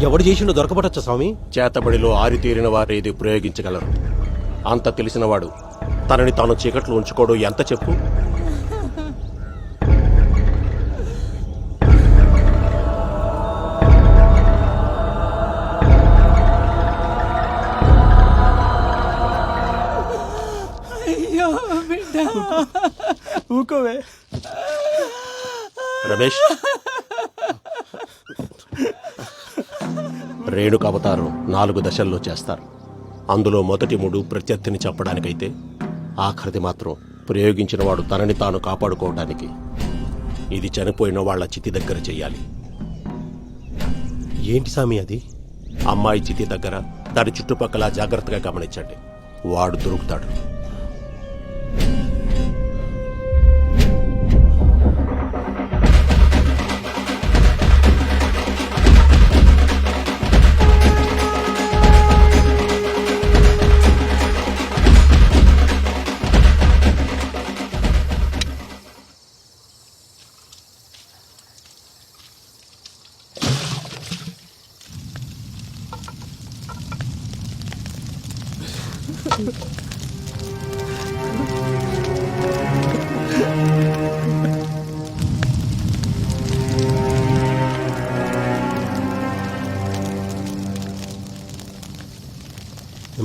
ఎవడు చేసిండో దొరకబడచ్చా స్వామి? చేతబడిలో ఆరితేరిన వారు ఏది ప్రయోగించగలరు. అంత తెలిసినవాడు తనని తాను చీకట్లో ఉంచుకోవడం ఎంత చెప్పు. ఊకోవే రమేష్, రేణుక అవతారం 4 దశల్లో చేస్తారు. అందులో మొదటి 3 ప్రత్యర్థిని చంపడానికైతే ఆఖరిది మాత్రం ప్రయోగించిన వాడు తనని తాను కాపాడుకోవడానికి. ఇది చనిపోయిన వాళ్ల చితి దగ్గర చెయ్యాలి. ఏంటి సామి అది? అమ్మాయి చితి దగ్గర దాని చుట్టుపక్కల జాగ్రత్తగా గమనించండి. వాడు దొరుకుతాడు.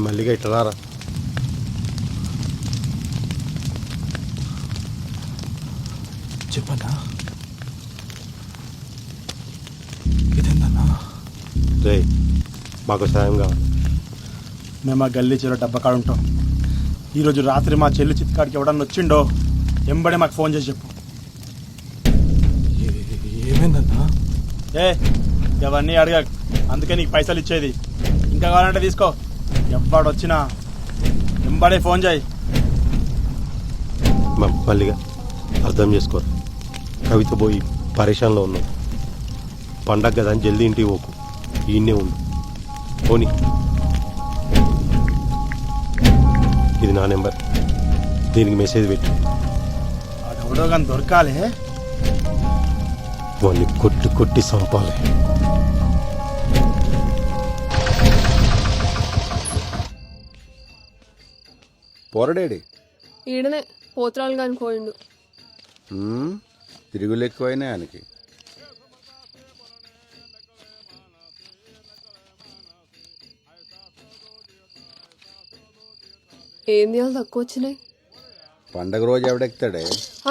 మల్లిగా ఇట్లా రారా. చెప్పన్నా ఇదేందన్నా? రే, మాకు సాయం కావాలి. మేము ఆ గల్లీ చెరువు డబ్బకాడ ఉంటాం. ఈరోజు రాత్రి మా చెల్లి చిత్కాడికి ఎవడన్నా వచ్చిండో ఎంబడే మాకు ఫోన్ చేసి చెప్పు. ఏమైందన్నా? ఏ ఎవరిని అడగ, అందుకే నీకు పైసలు ఇచ్చేది. ఇంకా కావాలంటే తీసుకో. ఎవడొచ్చినా ఎంబడే ఫోన్ చేయి. మల్లిగా అర్థం చేసుకోరు. కవిత పోయి పరేషాన్లో ఉన్నాం. పండగ కదా అని జల్దీ ఇంటికి పోకు. ఈయన్నే ఉండు. పోనీ, ఇది నా నెంబర్. దీనికి మెసేజ్ పెట్టు. ఎవడో కానీ దొరకాలి. వాళ్ళని కొట్టి కొట్టి చంపాలి. పోరడేడి ఈడనే పోత్రాలు కాని పోయిండు. తిరుగులు ఎక్కువైనా ఆయనకి. ఏం దియాలు తక్కువ వచ్చినాయి. పండగ రోజు ఎవడెక్తాడే?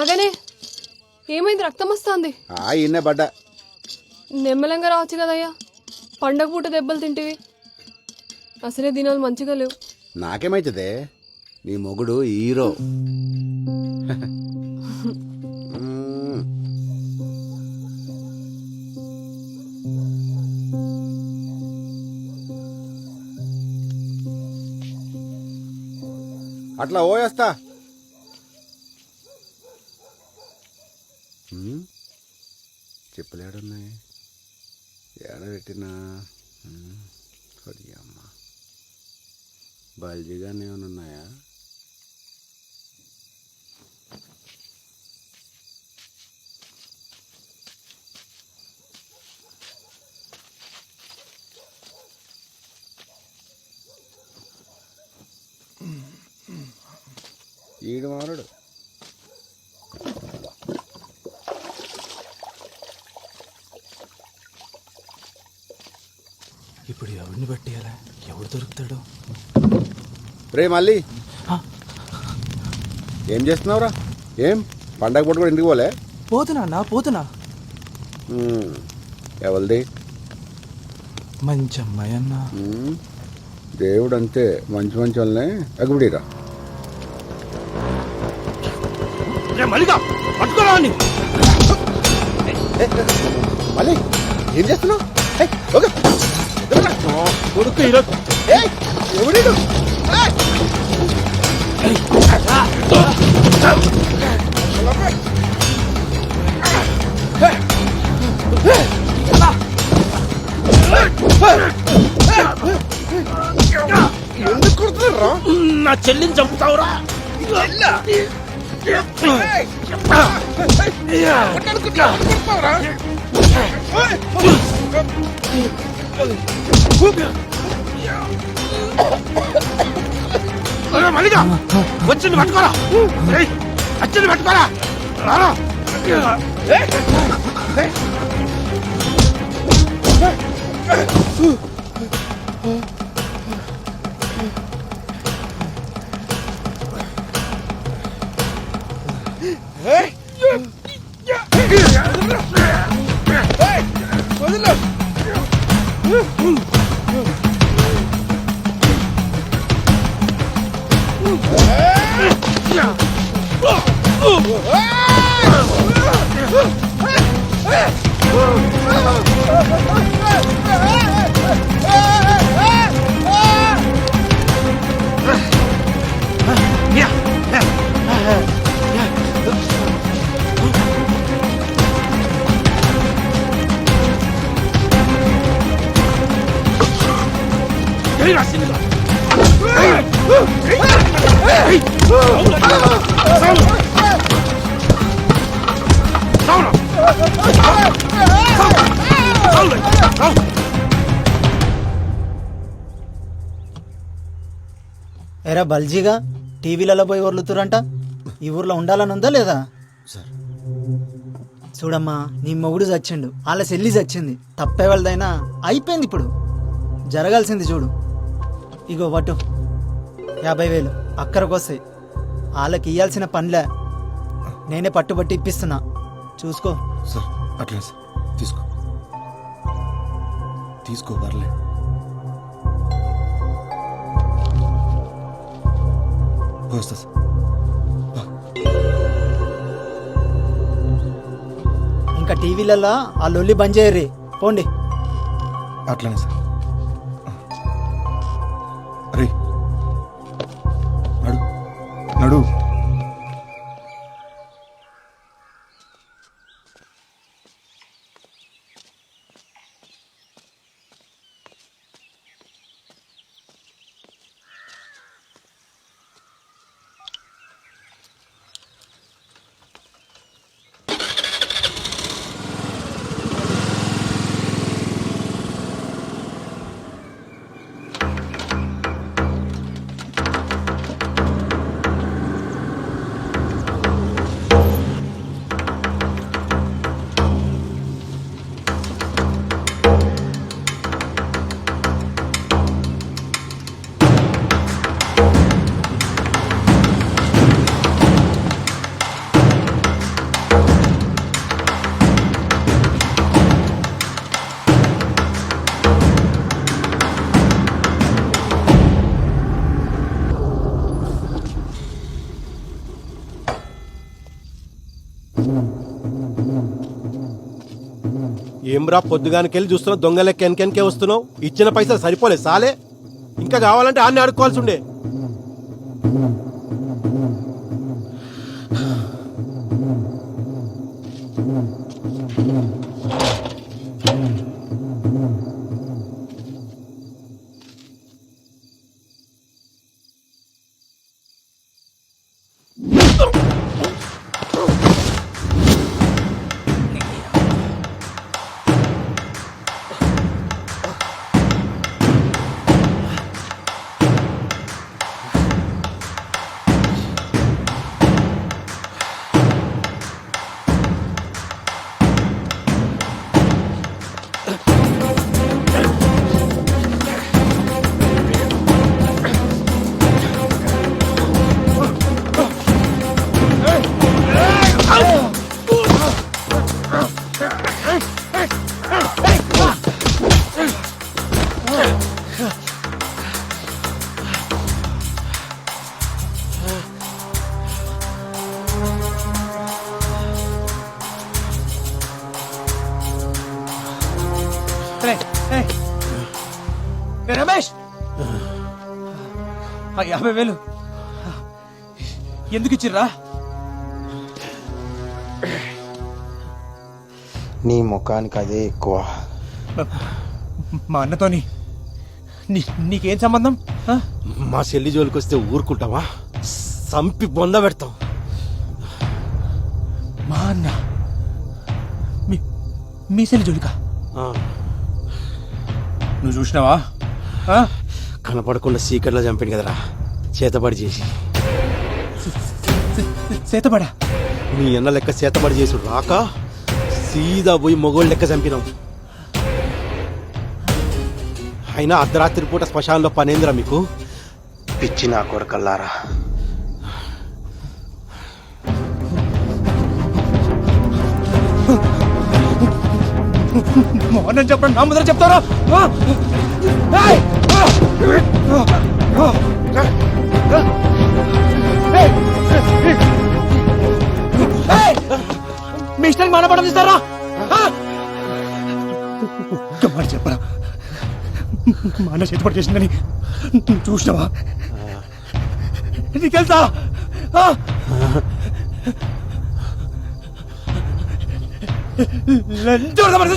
అగనే ఏమైంది? రక్తం వస్తుంది. ఈయనే పడ్డా. నెమ్మలంగా రావచ్చు కదయ్యా. పండగ పూట దెబ్బలు తింటివి. అసలే దినాలు మంచిగా లేవు. నాకేమైతుందే? నీ మొగుడు హీరో. అట్లా ఓయేస్తా. చెప్పులేడున్నాయి, ఏడ పెట్టినా అమ్మ బల్జీగానే ఏమైనా ఉన్నాయా? ఈడు మారడు. ఇప్పుడు ఎవరిని పట్టేయాలా? ఎవడు దొరుకుతాడు? రే మళ్ళీ ఏం చేస్తున్నావురా? ఏం పండగ పూట కూడా ఇంటికి పోలే? పోతున్నా. ఎవరిది? మంచి అమ్మాయి అన్న. దేవుడు అంతే, మంచి మంచి వాళ్ళనే ఎగబడిరా. మళ్ళీ ఏం చేస్తున్నావు? ఎవడు? నా చెల్లిని చంపుతావురా? మల్లిగా వచ్చింది పట్టుకోరా, వచ్చింది పట్టుకోరా. ఎరా బల్జీగా టీవీలలో పోయి వర్లుతురంట, ఈ ఊర్లో ఉండాలని ఉందా లేదా? చూడమ్మా, నీ మొగుడు చచ్చిండు, వాళ్ళ చెల్లి చచ్చింది, తప్పే వాళ్ళదైనా అయిపోయింది. ఇప్పుడు జరగాల్సింది చూడు. ఇగో వటు 50,000 అక్కడికి వస్తాయి. వాళ్ళకి ఇయ్యాల్సిన పనిలే, నేనే పట్టుబట్టి ఇప్పిస్తున్నా, చూసుకో. సార్ అట్లే సార్, తీసుకో తీసుకో, పర్లే. వస్తా సార్. ఇంకా టీవీలలో ఆ లొల్లి బంద్ చేయర్రి, పోండి. అట్లానే సార్. అరే నడు నడు. ఏమ్రా పొద్దుగానికెళ్ళి చూస్తున్నా దొంగలెక్క వెనకెనకే వస్తున్నావు? ఇచ్చిన పైసలు సరిపోలే సాలే, ఇంకా కావాలంటే ఆన్ని అడుక్కోవాల్సి ఉండే. రమేష్, 50,000 ఎందుకు ఇచ్చిర్రా? నీ ముఖానికి అదే ఎక్కువ. మా అన్నతోని నీకేం సంబంధం? ఆ? మా చెల్లి జోలికి వస్తే ఊరుకుంటావా? సంపి బొంద పెడతాం. మా అన్న మీ సెల్లి జోలికా? నువ్వు చూసినావా? ఆ? కనపడకుండా సీకర్లో చంపాడు కదరా, చేతబడి చేసి. చేతబడా? నీ అన్న లెక్క చేతబడి చేసి రాక సీదా పోయి మొగోళ్ళు లెక్క చంపినాం. అయినా అర్ధరాత్రి పూట శ్మశానంలో పనేందిరా మీకు? పిచ్చి నా కొరకల్లారా. మోహన్ చెప్పండి, నా ముందర చెప్తారా? మీ ఇష్టానికి మానపడం ఇస్తారా? మాట చెప్పరా, మా అన్న చేతిపడి చేసిందని చూసినావా? నీకు తెలుసా?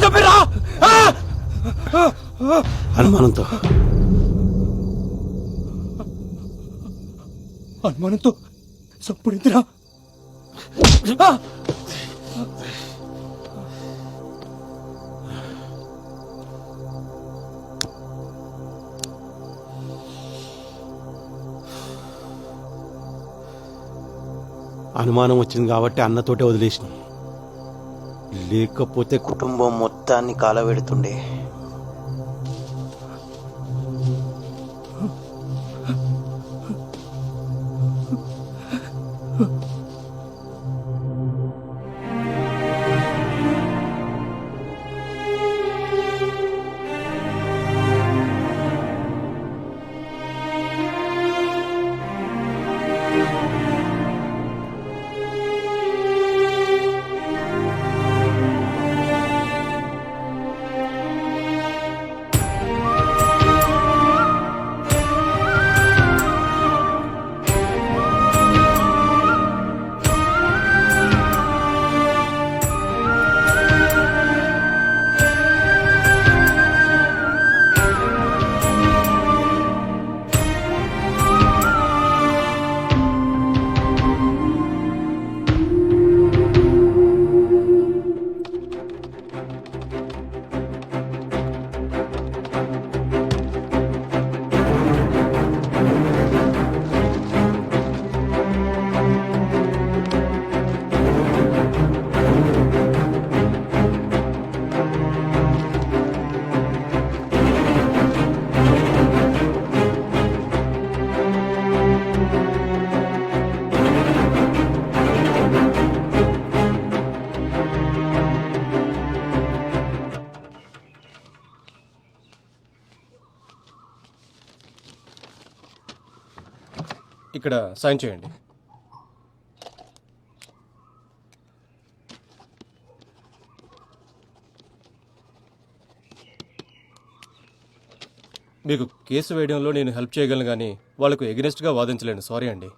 చెప్పారా? అనుమానంతో అనుమానంతో సప్పుడు ఇందిరా. అనుమానం వచ్చింది కాబట్టి అన్నతోటే వదిలేసినాం, లేకపోతే కుటుంబం మొత్తాన్ని కాలబెడుతుండే. ఇక్కడ సైన్ చేయండి. మీకు కేసు వేయడంలో నేను హెల్ప్ చేయగలను, కానీ వాళ్ళకు ఎగనెస్ట్గా వాదించలేను. సారీ అండి.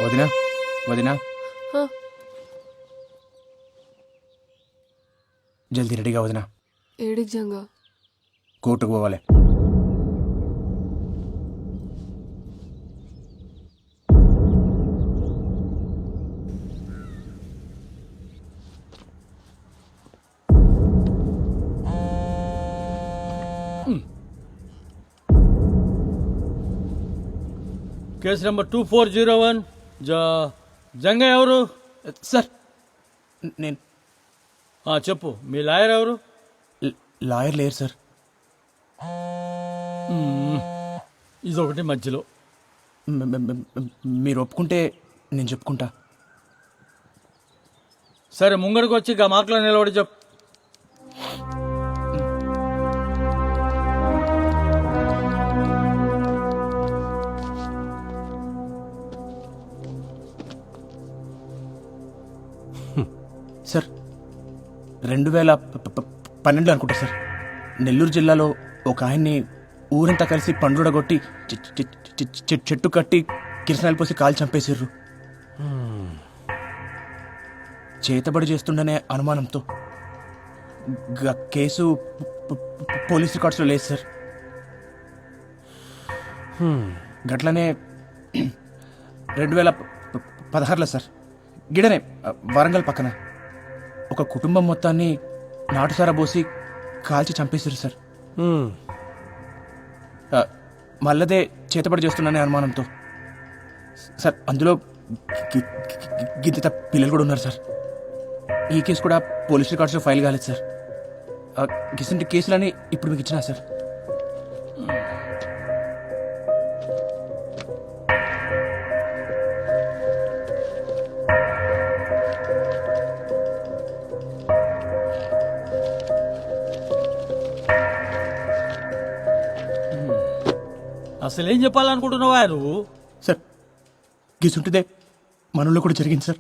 వదినా వదినా, జల్దీ రెడీగా వదినా, ఏడికి జంగా కోర్టుకు పోవాలి. కేసు నెంబర్ 2401 జంగయ్య ఎవరు? సార్ నేను చెప్పు, మీ లాయర్ ఎవరు? లాయర్ లేరు సార్. ఇదొకటి మధ్యలో. మీరు ఒప్పుకుంటే నేను చెప్పుకుంటా. సరే, ముంగడికి వచ్చి గా మాటలో నిలబడి చెప్పు. సార్ 2012 అనుకుంటా సార్, నెల్లూరు జిల్లాలో ఒక ఆయన్ని ఊరంతా కలిసి పండుగొట్టి చెట్టు కట్టి కిరసనాయలు పోసి కాలు చంపేసిర్రు. చేతబడి చేస్తుండనే అనుమానంతో కేసు పోలీస్ రికార్డ్స్లో లేదు సార్. గట్లనే 2016లో సార్ గిడనే వరంగల్ పక్కన ఒక కుటుంబం మొత్తాన్ని నాటుసారా పోసి కాల్చి చంపేశారు సార్. మళ్ళదే చేతబడి చేస్తున్నానే అనుమానంతో సార్. అందులో గిద్ద పిల్లలు కూడా ఉన్నారు సార్. ఈ కేసు కూడా పోలీస్ రికార్డ్స్లో ఫైల్ కాలేదు సార్. గిసంటి కేసులని ఇప్పుడు మీకు ఇచ్చినా సార్. అసలు ఏం చెప్పాలనుకుంటున్నావా నువ్వు? సార్ గిసుంటిదే మనలో కూడా జరిగింది సార్.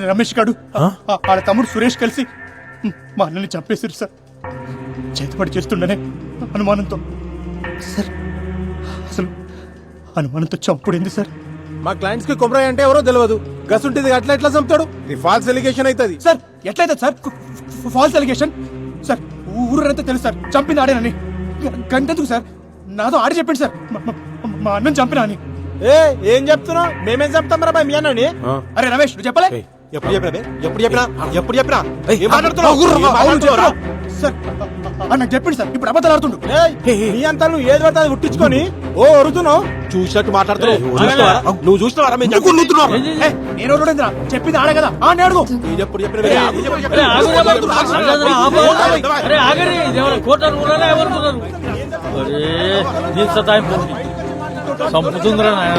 రమేష్ గాడు వాళ్ళ తమ్ముడు సురేష్ కలిసి మా అన్నని చంపేశారు సార్. చేతిపడి చేస్తుండనే అనుమానంతో సార్. అసలు అనుమానంతో చంపుడేంది సార్? మా క్లయింట్స్ కి కొమరాయి అంటే ఎవరో తెలియదు. గసుంటిది అట్లా ఎట్లా చంపుతాడు? ఇది ఫాల్స్ ఎలిగేషన్ అవుతుంది సార్. ఎట్లయితే సార్ ఫాల్స్ ఎలిగేషన్ సార్. ఊరంతా తెలుసు సార్ చంపింది ఆడేనని. గంటెందుకు సార్, నాతో ఆడి చెప్పండి సార్ మా అన్నం చంపినా అని. ఏం చెప్తున్నావు? మేమేం చెప్తాం రా మీ అన్నని? అరే రమేష్ నువ్వు చెప్పలే? ఎప్పుడు చెప్పినా సార్ నాకు చెప్పింది సార్. ఇప్పుడు అబద్ధాలు ఆడుతుండు. నీ అంతా నువ్వు ఏది పడితే అది ఉట్టించుకొని ఓ అరుతున్నావు. చూసినట్టు మాట్లాడుతున్నావు. నువ్వు చూస్తున్నావు నేను చెప్పింది ఆడే కదా అని అడుగు. ఎప్పుడు చంపుతుందిరా నాయన.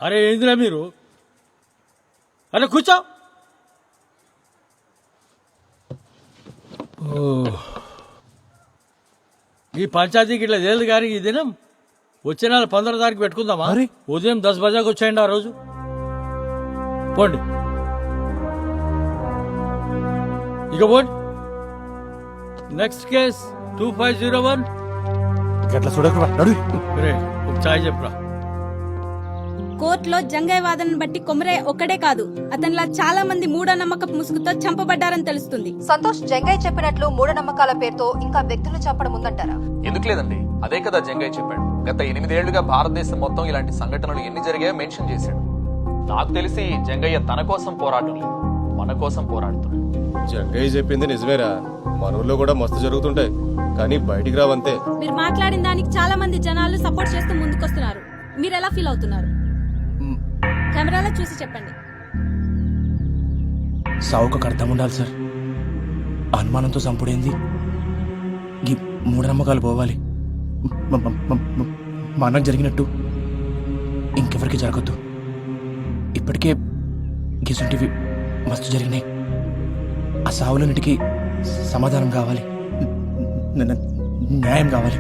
అరే ఏందిరా మీరు? అరే కూర్చో. ఈ పంచాయతీకి ఇట్లా లేదు కానీ ఈ దినం వచ్చే నెల 15 తారీఖు పెట్టుకుందామా? ఉదయం 10 బజాకి వచ్చేయండి ఆ రోజు. పోండి ఇక పోండి. Next case 2501. గట్ల చూడకురా నడు. ఒక ఛాయ్ చెప్పురా. కోర్టులో జంగయ్య వాదనను బట్టి కొమరే ఒక్కడే కాదు, అతనిలా చాలా మంది మూఢనమ్మకపు ముసుగుతో చంపబడ్డారని తెలుస్తుంది. సంతోష్, జంగయ్య చెప్పినట్లు మూఢనమ్మకాల పేరుతో ఇంకా వ్యక్తులు చంపడం ఉందంటారా? ఎందుకు లేదండి, అదే కదా జంగయ్య చెప్పాడు. గత 8 ఏళ్లుగా భారతదేశం మొత్తం ఇలాంటి సంఘటనలు ఎన్ని జరిగాయో మెన్షన్ చేశాడు. నాకు తెలిసి జంగయ్య తన కోసం పోరాటం లేదు, మన కోసం పోరాడుతున్నాడు. జంగయ్య చెప్పింది నిజమేరా. మన ఊళ్ళో కూడా మస్తు జరుగుతుంటాయి కానీ బయటికి రావంతే. మీరు మాట్లాడిన దానికి చాలా మంది జనాలు సపోర్ట్ చేస్తూ ముందుకొస్తున్నారు. మీరు ఎలా ఫీల్ అవుతున్నారు? కెమెరాలో చూసి చెప్పండి. సావుకు అర్థం ఉండాలి సార్. అనుమానంతో చంపుడేంది? ఈ మూఢనమ్మకాలు పోవాలి. మా అన్నకు జరిగినట్టు ఇంకెవరికి జరగద్దు. ఇప్పటికే గిసుంటివి మస్తు జరిగినాయి. ఆ సావులన్నిటికీ సమాధానం కావాలి, న్యాయం కావాలి.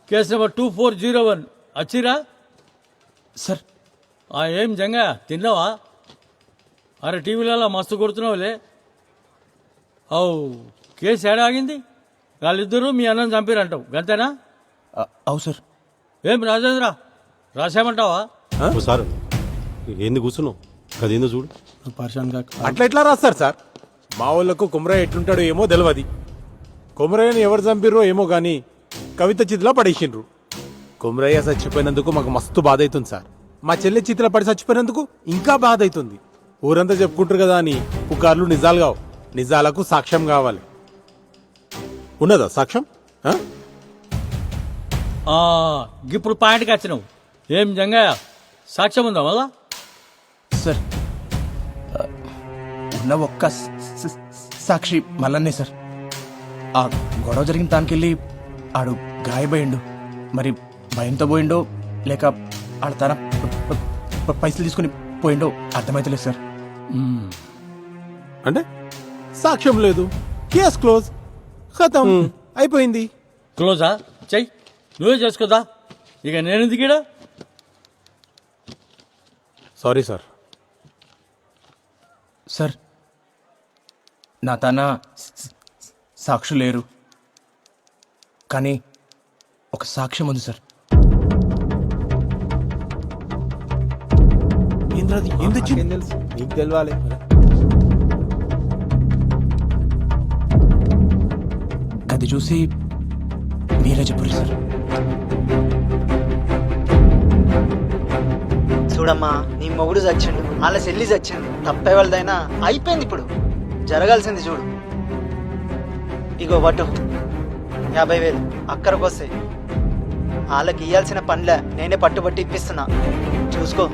కేసు నెంబర్ 2401 వచ్చిరా సార్. ఏం జంగా తిన్నావా? అరే టీవీలలో మస్తు కొడుతున్నావులే. కేసు ఏడాగింది? వాళ్ళిద్దరూ మీ అన్నం చంపిరంటావు గంతేనా? అవు సార్. ఏం రాజేంద్ర రాసామంటావా? సార్ ఏంది కూర్చున్నావు? అదేందో చూడు. అట్లా ఎట్లా రాస్తారు సార్? మా వాళ్ళకు కుమరయ్య ఎట్లుంటాడో ఏమో తెలియదు. కుమరయ్యని ఎవరు చంపిర్రో ఏమో గాని కవిత చితిలో పడేసిండ్రు. కుమరయ్య చచ్చిపోయినందుకు మాకు మస్తు బాధ అవుతుంది సార్. మా చెల్లె చితిలో పడి చచ్చిపోయినందుకు ఇంకా బాధ అవుతుంది. ఊరంతా చెప్పుకుంటారు కదా అని పుకార్లు నిజాలు కావు. నిజాలకు సాక్ష్యం కావాలి. ఉన్నదా సాక్ష్యం? ఇప్పుడు పాయింట్కి వచ్చినావు. ఏం జంగయ్య సాక్ష్యం ఉందా మళ్ళా? సార్ ఉన్న ఒక్క సాక్షి మల్లన్నే సార్. ఆ గొడవ జరిగిన తానికెళ్ళి ఆడు గాయపోయిండు. మరి భయంతో పోయిండో లేక ఆడు తన పైసలు తీసుకుని పోయిండో అర్థమైతలేదు సార్. అంటే సాక్ష్యం లేదు, కేస్ క్లోజ్, ఖతం, అయిపోయింది. క్లోజా? చెయ్యి, నువ్వే చేసుకోదా. ఇక నేనెందుకు ఈడ? Sorry sir. సార్ నా తన సాక్షులు లేరు, కానీ ఒక సాక్ష్యం ఉంది సార్. ఏం తెలుసు? నీకు తెలవాలి. అది చూసి మీరే చెప్పరు సార్. చూడమ్మా, నీ మొగుడు చచ్చిండు, వాళ్ళ చెల్లి చచ్చింది. తప్పే వాళ్ళదైనా అయిపోయింది ఇప్పుడు. జరగాల్సింది చూడు. ఇగో వటు 50,000 అక్కడికి వస్తాయి. వాళ్ళకి ఇయ్యాల్సిన పనిలే నేనే పట్టుబట్టి ఇప్పిస్తున్నా, చూసుకో.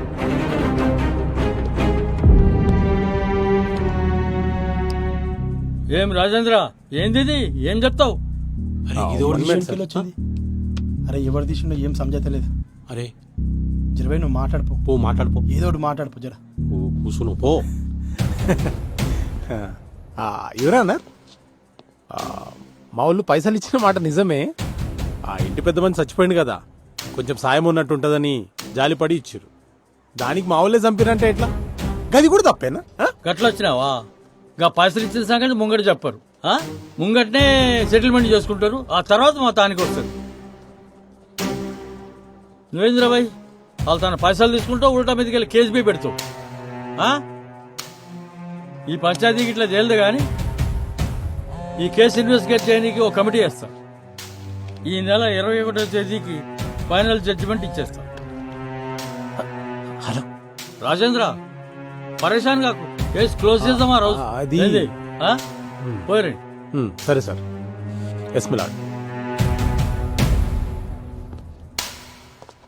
ఏం రాజేంద్ర, ఏంది? ఏం చెప్తావు? అరే ఎవరు తీసిండో ఏం సమజైతలేదు. అరే జరవై నువ్వు మాట్లాడిపో. పో మాట్లాడిపో, ఏదో ఒకటి మాట్లాడిపో జర. కూసును పో. ఎవరన్నా మా వాళ్ళు పైసలు ఇచ్చిన మాట నిజమే. ఆ ఇంటి పెద్ద మంది చచ్చిపోయింది కదా, కొంచెం సాయం ఉన్నట్టు ఉంటుందని జాలిపడి ఇచ్చారు. దానికి మా వాళ్ళే చంపిరంటే ఎట్లా? గది కూడా తప్పేనా? గట్ల వచ్చినావా? గా పైసలు ఇచ్చిన సంగతి ముంగట చెప్పరు. ముంగటనే సెటిల్మెంట్ చేసుకుంటారు, ఆ తర్వాత మా తానికి వస్తుంది. నువ్వేంద్రబాయ్, వాళ్ళు తన పైసలు తీసుకుంటావు, ఉల్టా మీదకి వెళ్ళి కేసు బీ పెడతావు. ఈ పంచాయతీకి ఇట్లా తేలదు కానీ ఈ కేసు ఇన్వెస్టిగేట్ చేయడానికి ఒక కమిటీ వేస్తా. ఈ నెల 21వ తేదీకి ఫైనల్ జడ్జిమెంట్ ఇచ్చేస్తా. హలో రాజేంద్ర, పరేషాన్ కాకు, కేసు క్లోజ్ చేద్దామా రోజు? అది పోయి. సరే సార్. Yes my lord.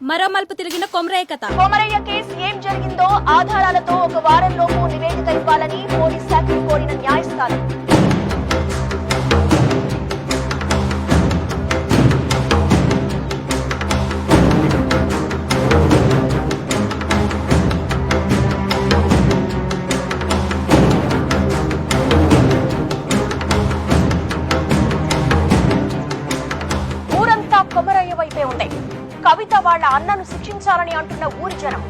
మరో మలుపు తిరిగిన కొమరయ్య కథ. కొమరయ్య కేసు ఏం జరిగిందో ఆధారాలతో ఒక వారంలోపు నివేదిక ఇవ్వాలని పోలీస్ శాఖను కోరిన న్యాయస్థానం. ఊరంతా కొమరయ్య వైపే ఉంది. కవిత వాళ్ళ అన్నను శిక్షించాలని అంటున్న ఊరి జనం.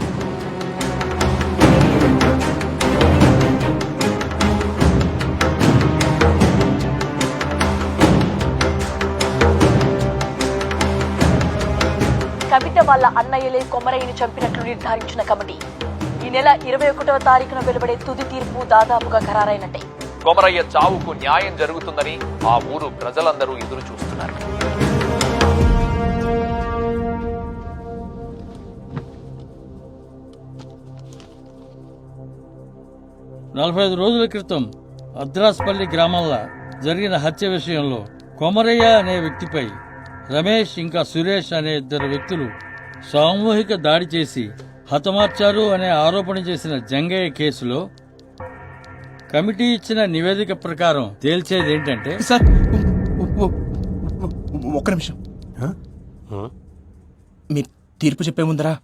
కవిత వాళ్ళ అన్నయ్యలే కొమరయ్యని చంపినట్లు నిర్ధారించిన కమిటీ ఈ నెల 21వ తారీఖున వెలువడే తుది తీర్పు దాదాపుగా ఖరారైనట్టే. కొమరయ్య చావుకు న్యాయం జరుగుతుందని ఆ ఊరు ప్రజలందరూ ఎదురు చూస్తున్నారు. నలభై 45 రోజుల క్రితం అద్రాస్పల్లి గ్రామంలో జరిగిన హత్య విషయంలో కొమరయ్య అనే వ్యక్తిపై రమేష్ ఇంకా సురేష్ అనే 2 వ్యక్తులు సామూహిక దాడి చేసి హతమార్చారు అనే ఆరోపణ చేసిన జంగయ్య కేసులో కమిటీ ఇచ్చిన నివేదిక ప్రకారం తేల్చేది ఏంటంటే, సార్ ఒక్క నిమిషం. మీరు తీర్పు చెప్పే ముందరా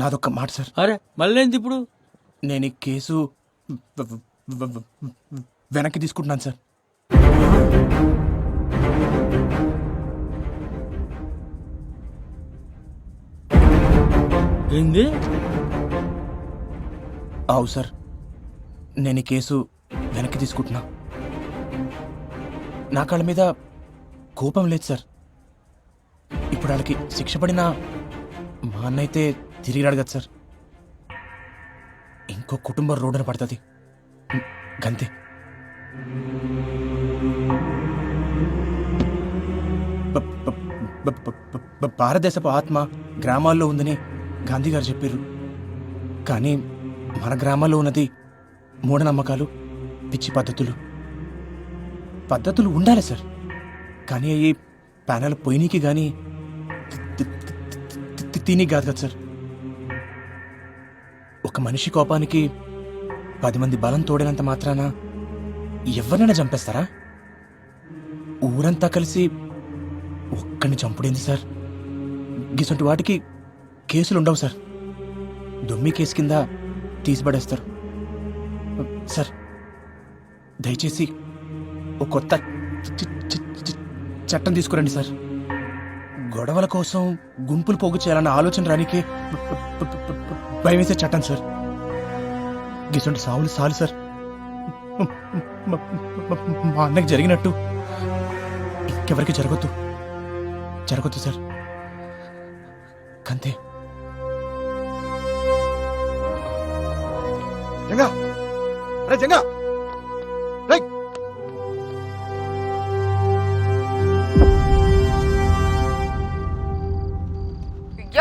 నాదొక్క మాట సార్. అరే మళ్ళేంది ఇప్పుడు? నేను ఈ కేసు వెనక్కి తీసుకుంటున్నాను సార్. ఏంది? అవు సార్, నేను ఈ కేసు వెనక్కి తీసుకుంటున్నా. నా కాళ్ళ మీద కోపం లేదు సార్. ఇప్పుడు వాళ్ళకి శిక్ష పడినా మా అన్న అయితే తిరిగి అడగదు సార్. ఇంకో కుటుంబం రోడ్డున పడుతుంది. గంతే. భారతదేశపు ఆత్మ గ్రామాల్లో ఉందని గాంధీ గారు చెప్పారు. కానీ మన గ్రామాల్లో ఉన్నది మూఢనమ్మకాలు, పిచ్చి పద్ధతులు ఉండాలి సార్. కానీ అవి ప్యానల్ పోయినీకి కానీ తిని కాదు కదా సార్. ఒక మనిషి కోపానికి 10 మంది బలం తోడినంత మాత్రాన ఎవరినైనా చంపేస్తారా? ఊరంతా కలిసి ఒక్కడిని చంపుడేంది సార్? గిసంటి వాటికి కేసులు ఉండవు సార్. దొమ్మి కేసు కింద తీసిపడేస్తారు సార్. దయచేసి ఒక కొత్త చట్టం తీసుకురండి సార్. గొడవల కోసం గుంపులు పోగు చేయాలన్న ఆలోచన రానికే భయం వేసే చట్టం సార్. గిసంటి సావులు సాలు సార్. మా అన్నకి జరిగినట్టు ఇంకెవరికి జరగొద్దు సార్. కంతే. జంగా రే జంగా రే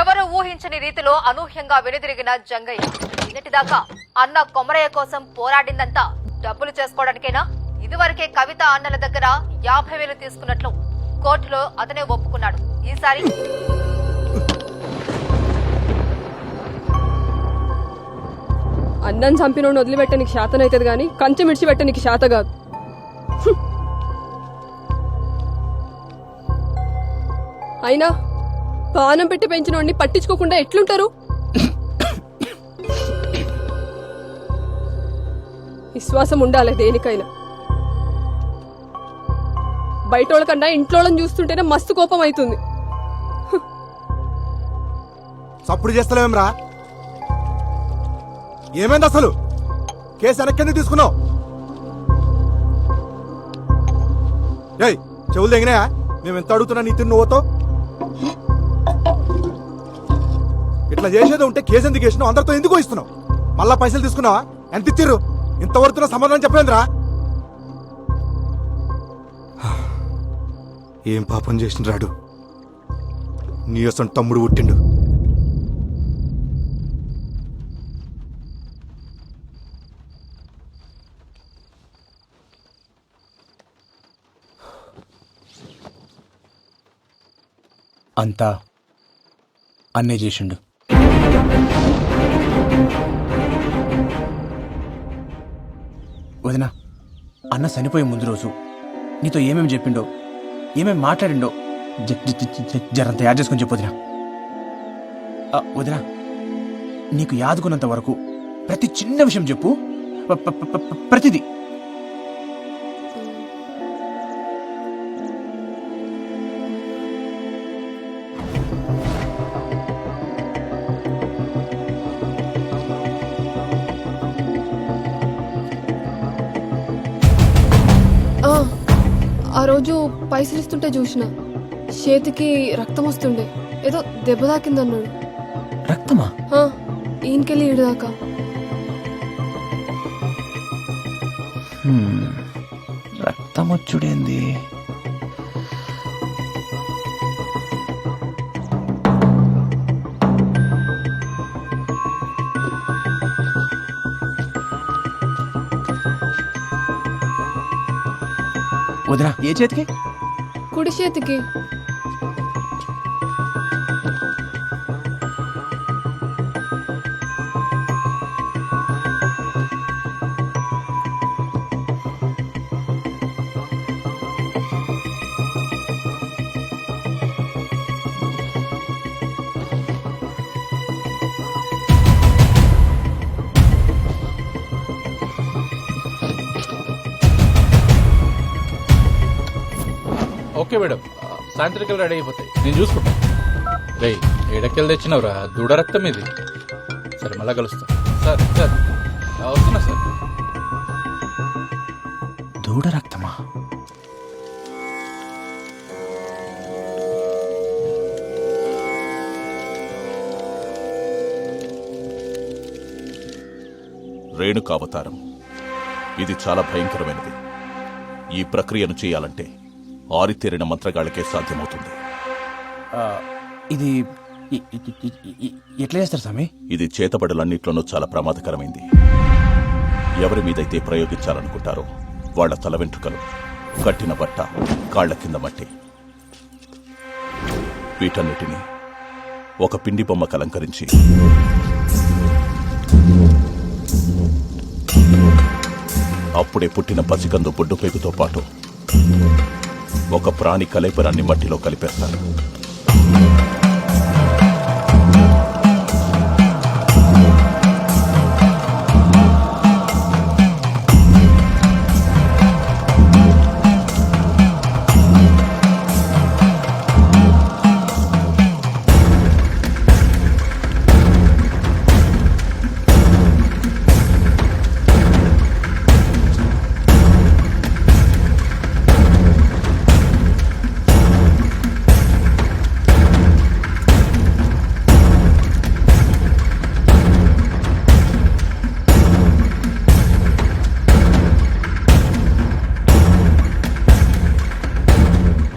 ఎవరు ఊహించని రీతిలో అనూహ్యంగా వెనుదిరిగిన జంగయ్య. నిన్నటిదాకా అన్న కొమరయ్య కోసం పోరాడిందంతా డబ్బులు చేసుకోవడానికేనా? ఇదివరకే కవిత అన్నల దగ్గర 50,000 తీసుకున్నట్లు కోర్టులో అతనే ఒప్పుకున్నాడు. ఈసారి అన్నం చంపినోడిని వదిలిపెట్టనికి శాతనైతుంది కానీ కంచె మిడిచిపెట్టనికి శాత కాదు. అయినా పానం పెట్టి పెంచినోడిని పట్టించుకోకుండా ఎట్లుంటారు? విశ్వాసం ఉండాలి దేనికైనా. బయటోళ్ళ కన్నా ఇంట్లోళ్ళని చూస్తుంటేనే మస్తు కోపం అవుతుంది. సప్పుడు చేస్తలేమరా? ఏమైంది అసలు? కేసు వెనక్కి తీసుకున్నావు? ఏయ్ చెవులు తెగినాయా? మేము ఎంత అడుగుతున్నా నీ తిన్ను నువ్వుతో ఇట్లా చేసేది ఉంటే కేసు ఎందుకు వేసినావు? అందరితో ఎందుకు ఇస్తున్నావు? మళ్ళా పైసలు తీసుకున్నావా? ఎంత ఇచ్చిర్రు? ఇంతవరకు సమాధానం చెప్పలేదురా? ఏం పాపం చేసిన రాడు నీ అసలు తమ్ముడు పుట్టిండు. అంతా అన్నే చేసిండు. వదినా, అన్న చనిపోయే ముందు రోజు నీతో ఏమేమి చెప్పిండో, ఏమేమి మాట్లాడిండో జరంత యాడ్ చేసుకొని చెప్పు వదినా. వదినా, నీకు యాదుకున్నంత వరకు ప్రతి చిన్న విషయం చెప్పు. ప్రతిదీ. ఆ రోజు పైసలు ఇస్తుంటే చూసిన చేతికి రక్తం వస్తుండే. ఏదో దెబ్బ తాకిందన్నాడు. రక్తమా? ఈయనకెళ్ళి ఈడదాకా. రక్తం వచ్చుడేంది? వదినా, ఏ చేతికి? కుడి చేతికి. ఓకే మేడం, సాయంత్రికలు రెడీ అయిపోతాయి, నేను చూసుకుంటా. రే ఏడకెళ్ళి తెచ్చినవరా? దూడ రక్తం ఇది. సరే మళ్ళా కలుస్తా. సార్ సార్ వస్తున్నా సార్. దూడ రక్తమా? రేణుకావతారం ఇది చాలా భయంకరమైనది. ఈ ప్రక్రియను చేయాలంటే ఆరితేరిన మంత్రగాళ్ళకే సాధ్యమవుతుంది. ఇది ఎట్లా చేస్తారు స్వామి? ఇది చేతబడులన్నిట్లోనూ చాలా ప్రమాదకరమైంది. ఎవరి మీదైతే ప్రయోగించాలనుకుంటారో వాళ్ల తల వెంట్రుకలు, కట్టిన బట్ట, కాళ్ల కింద మట్టి, వీటన్నిటినీ ఒక పిండి బొమ్మకు అలంకరించి అప్పుడే పుట్టిన పసికందు బొడ్డు పేగుతో పాటు ఒక ప్రాణి కలైపరాన్ని మట్టిలో కలిపేస్తారు.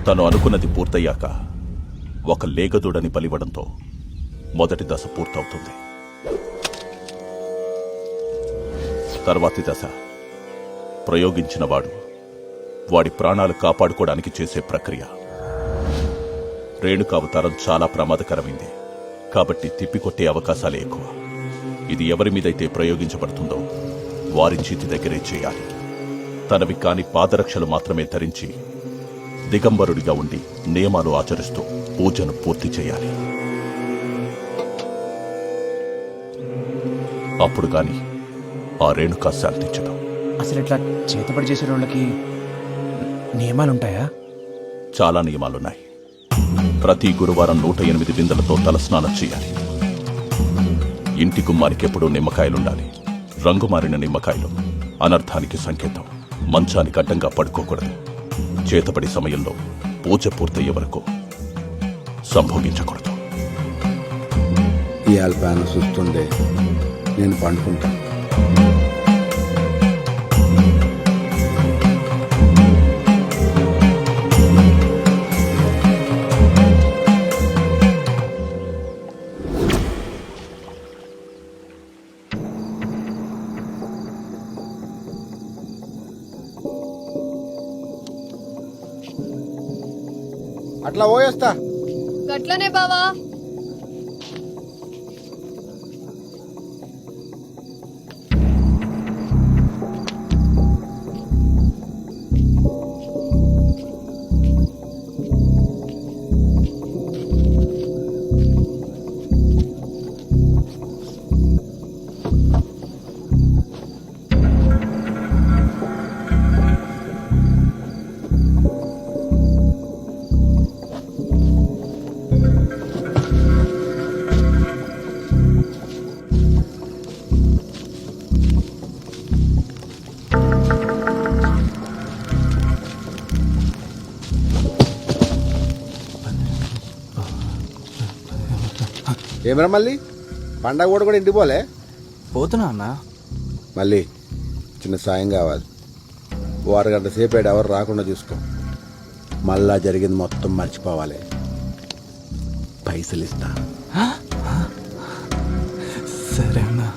తను అనుకున్నది పూర్తయ్యాక ఒక లేగదూడని బలివ్వడంతో మొదటి దశ పూర్తవుతుంది. తర్వాతి దశ ప్రయోగించిన వాడి ప్రాణాలు కాపాడుకోవడానికి చేసే ప్రక్రియ. రేణుకావతారం చాలా ప్రమాదకరమైంది కాబట్టి తిప్పికొట్టే అవకాశాలే ఎక్కువ. ఇది ఎవరి మీదైతే ప్రయోగించబడుతుందో వారి చేతి దగ్గరే చేయాలి. తనవి కాని పాదరక్షలు మాత్రమే ధరించి దిగంబరుడిగా ఉండి నియమాలు ఆచరిస్తూ పూజను పూర్తి చేయాలి. అప్పుడు గాని ఆ రేణుకా శాంతించదు. అసలు ఇట్లా చేతపడి చేసే వాళ్ళకి నియమాలుంటాయా? చాలా నియమాలున్నాయి. ప్రతి గురువారం 108 బిందెలతో తలస్నానం చేయాలి. ఇంటి గుమ్మానికి ఎప్పుడూ నిమ్మకాయలుండాలి. రంగు మారిన నిమ్మకాయలు అనర్థానికి సంకేతం. మంచానికి అడ్డంగా పడుకోకూడదు. చేతబడి సమయంలో పూజ పూర్తయ్యే వరకు సంభోగించకూడదు. ఇవాళ ప్యాన్ చూస్తుండే నేను పండుకుంటా. అట్లా పోయేస్తా. గట్లనే బావా. ఏమరా మళ్ళీ పండగ కూడా ఇంటికి పోలే? పోతున్నా అన్న. మళ్ళీ చిన్న సాయం కావాలి. ఓ అరగంట సేపు ఎవరు రాకుండా చూసుకో. మళ్ళా జరిగింది మొత్తం మర్చిపోవాలి. పైసలు ఇస్తా. సరే అన్నా.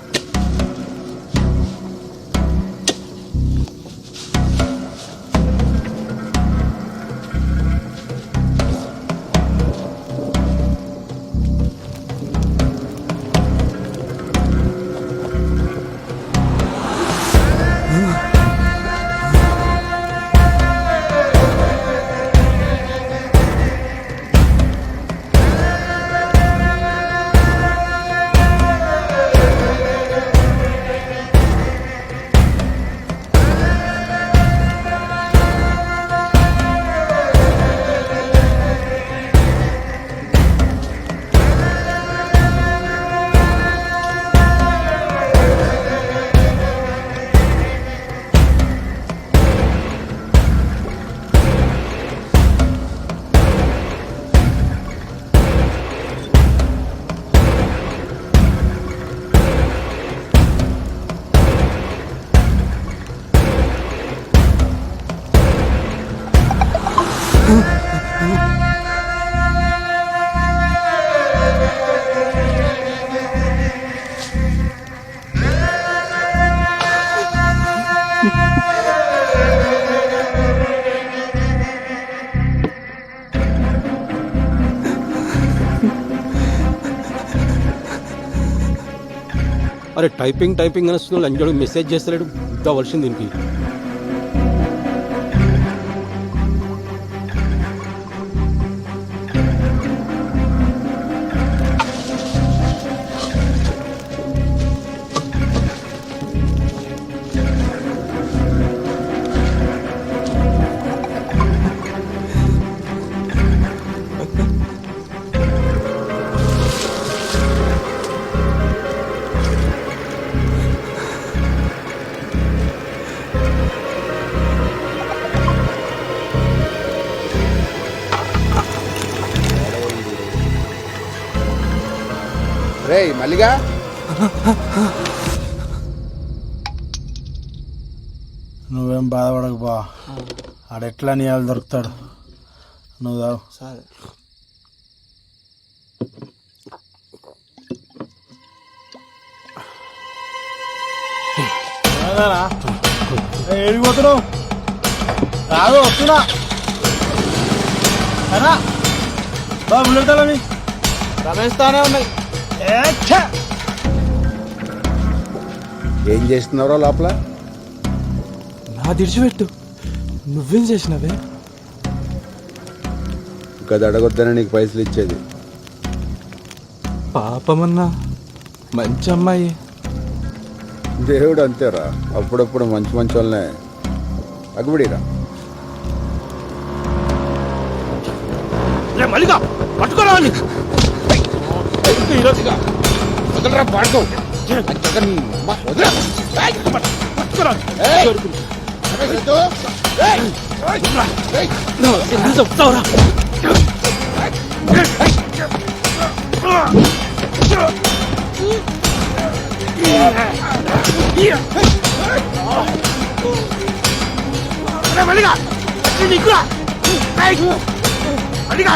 అరే టైపింగ్ టైపింగ్ అని వస్తున్నాడు, అంజడు మెసేజ్ చేస్తలేడు. ఇంత వర్షం దీనికి. రే మల్లిగా, నువ్వేం బాధపడకు బా, ఆడెట్లా నీ వాళ్ళు దొరుకుతాడు. నువ్వు తాగు. సరే. ఏడిపోతున్నావు? రాదు, వస్తున్నా. బా బుల్లెట్టాలని రమేష్ తానే ఉన్నాయి. ఏం చేస్తున్నారో లోపల? నా దిడిచిపెట్టు, నువ్వేం చేసినవే? గది అడగొద్దని నీకు పైసలు ఇచ్చేది. పాపమన్నా మంచి అమ్మాయి. దేవుడు అంతేరా, అప్పుడప్పుడు మంచి మంచి వాళ్ళనే అగుబడిరా. మల్లిగా పట్టుకోరా ఈరోజుగా వదలరా, పాడుకో. చెప్తావురా. మల్లిగా నీకురా, మల్లిగా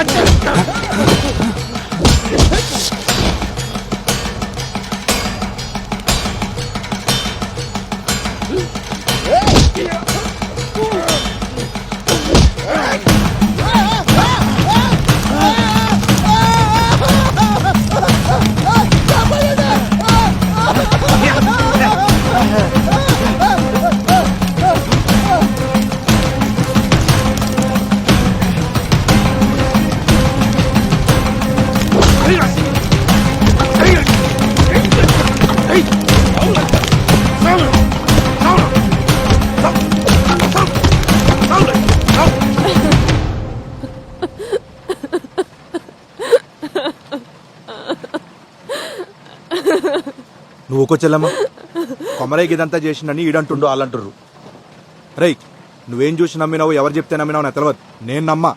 నువ్వు ఒక చెల్లమ్మ, కొమరైకి ఇదంతా చేసిండని ఈడంటుండు వాళ్ళంటుర్రు. రేయ్, నువ్వేం చూసి నమ్మినావు, ఎవరు చెప్తే నమ్మినావు నాకు తెలియదు. నేను నమ్మా,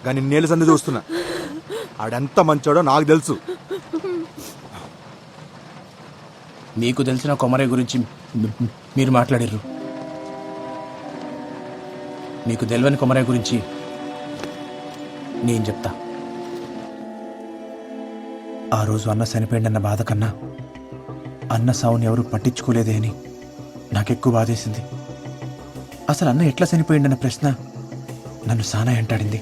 కానీ నేలు సంది చూస్తున్నా. ఆడెంత మంచోడో నాకు తెలుసు. నీకు తెలిసిన కొమరయ్య గురించి మీరు మాట్లాడిర్రు. నీకు తెలియని కొమరయ్య గురించి నేను చెప్తా. ఆ రోజు అన్న చనిపోయిండన్న బాధ కన్నా అన్న సావుని ఎవరు పట్టించుకోలేదే అని నాకెక్కువ బాధేసింది. అసలు అన్న ఎట్లా చనిపోయిండన్న ప్రశ్న నన్ను సానా వెంటాడింది.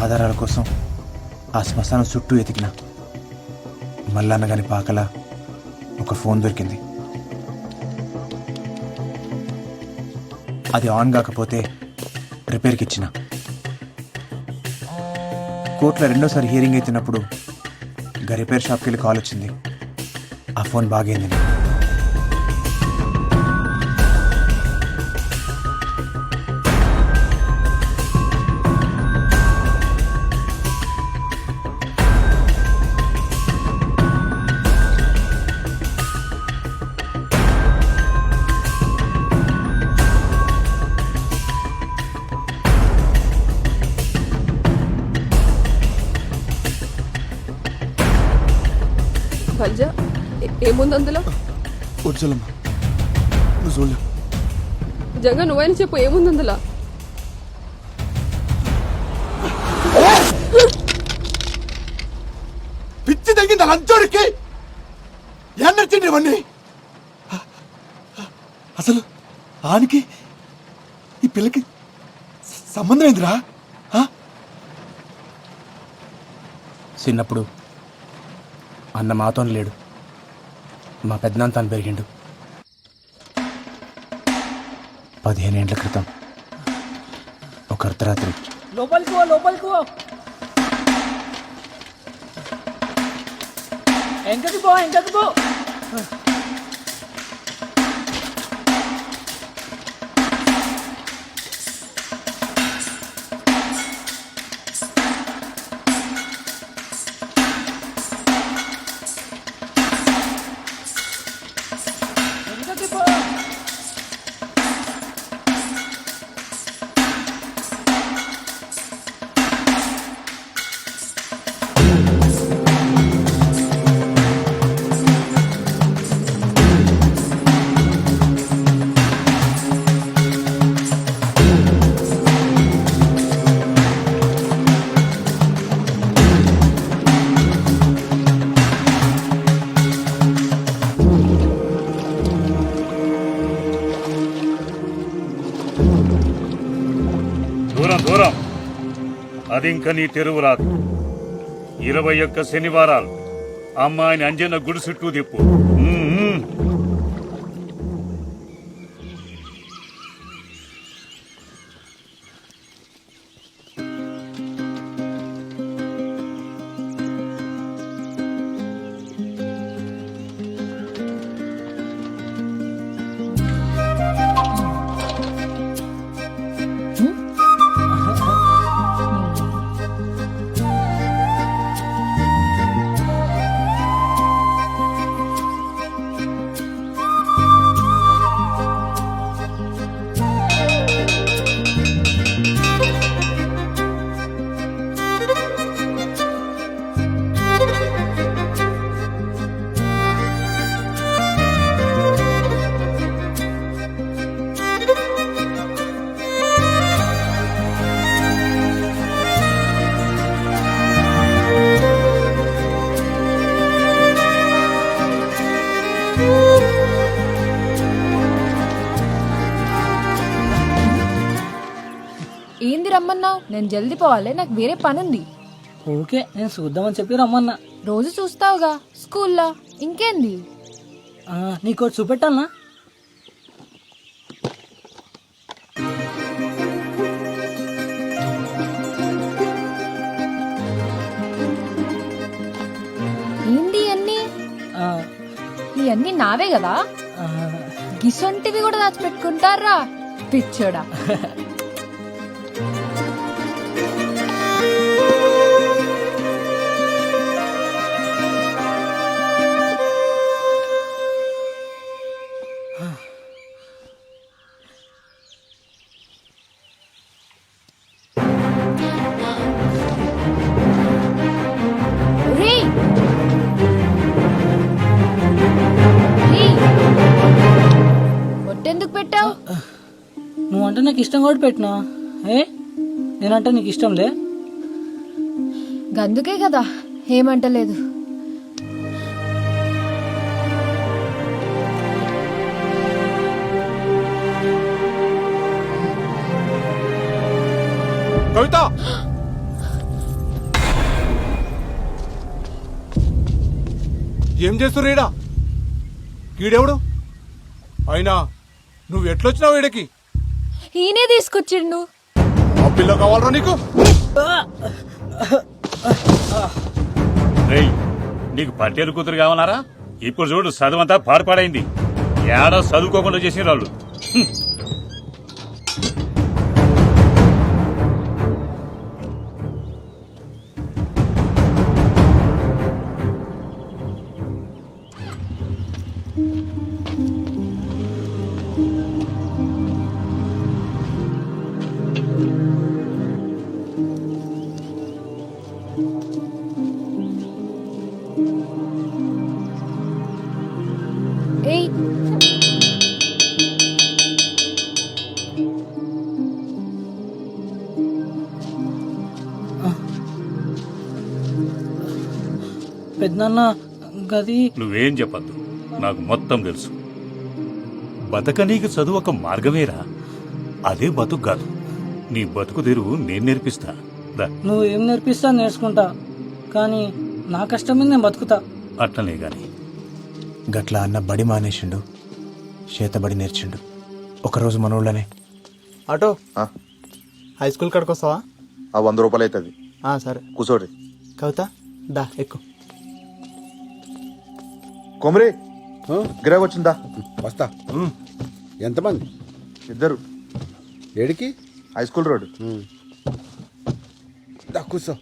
ఆధారాల కోసం ఆ శ్మశానం చుట్టూ ఎతికినా మల్లన్న గాని పాకల ఒక ఫోన్ దొరికింది. అది ఆన్ కాకపోతే రిపేర్కి ఇచ్చిన. కోర్టులో రెండోసారి హియరింగ్ అవుతున్నప్పుడు రిపేర్ షాప్కి వెళ్ళి కాల్ వచ్చింది. ఆ ఫోన్ బాగైంది. భల్జా, ఏముంది అందులో? వచ్చలమ్మా, నువ్వు చూడలే. జంగా నువ్వైనా చెప్పు, ఏముంది అందులో? పిచ్చి తగ్గింది లంచోడికి ఎన్నొచ్చింది ఇవన్నీ. అసలు ఆనికి ఈ పిల్లకి సంబంధం ఏందిరా? చిన్నప్పుడు అన్న మాతో లేడు, మా పెద్దనాన్న తాను పెరిగిండు. 15 ఏళ్ల క్రితం ఒక అర్ధరాత్రి లోపలికి పో ఎంకకి పో దూరం అది ఇంక నీ తెరువు రాదు. 21 శనివారాలు అమ్మాయిని అంజన్న గుడి చుట్టూ తిప్పు. ఏంది రమ్మన్నావు? నేను జల్దీ పోవాలి, నాకు వేరే పని ఉంది. ఓకే, నేను చూద్దామని చెప్పి రమ్మన్నా. రోజు చూస్తావుగా స్కూల్లో, ఇంకేంది? నీకోటి చూపెట్టాలనా? ఏంది అన్ని? ఇవన్నీ నావే కదా, గిసొంటివి కూడా దాచిపెట్టుకుంటారా పిచ్చోడా. ఒట్టెందుకు పెట్టావు? నువ్వంటే నాకు ఇష్టం కూడా పెట్టినా. నేనంటే నీకు ఇష్టం లే? గందుకే కదా ఏమంటలేదు. కవిత, ఏం చేస్తున్నారు ఈడ? ఈడెవడు? అయినా నువ్వు ఎట్లొచ్చినావు ఈడకి? ఈయనే తీసుకొచ్చిండు. ఆ పిల్ల కావాలరా నీకు? నీకు పట్టేరు కూతురు కావాలరా? ఇప్పుడు చూడు, చదువంతా పాడుపాడైంది. ఏడా చదువుకోకుండా చేసిన వాళ్ళు. పెద్దనాన్న గది నువ్వేం చెప్పద్దు, నాకు మొత్తం తెలుసు. బతకనీకి చదువు ఒక మార్గమేరా, అదే బతుకు కాదు. నీ బతుకు తెరువు నేను నేర్పిస్తా. దా. నువ్వు ఏం నేర్పిస్తా నేర్చుకుంటా, కానీ నా కష్టం మీద నేను బతుకుతా. అట్లనే గాని గట్లా అన్న బడి మానేసిండు, చేతబడి నేర్చిండు. ఒకరోజు మనోళ్ళనే ఆటో హై స్కూల్ కాడికి వస్తావా? 100 రూపాయలు అవుతుంది. సరే కూర్చోరి. కవిత దా ఎక్కు. కొమరే గిరాక్ వచ్చిందా? వస్తా. ఎంతమంది? 2. ఏడికి? High school road. దా కూర్చో.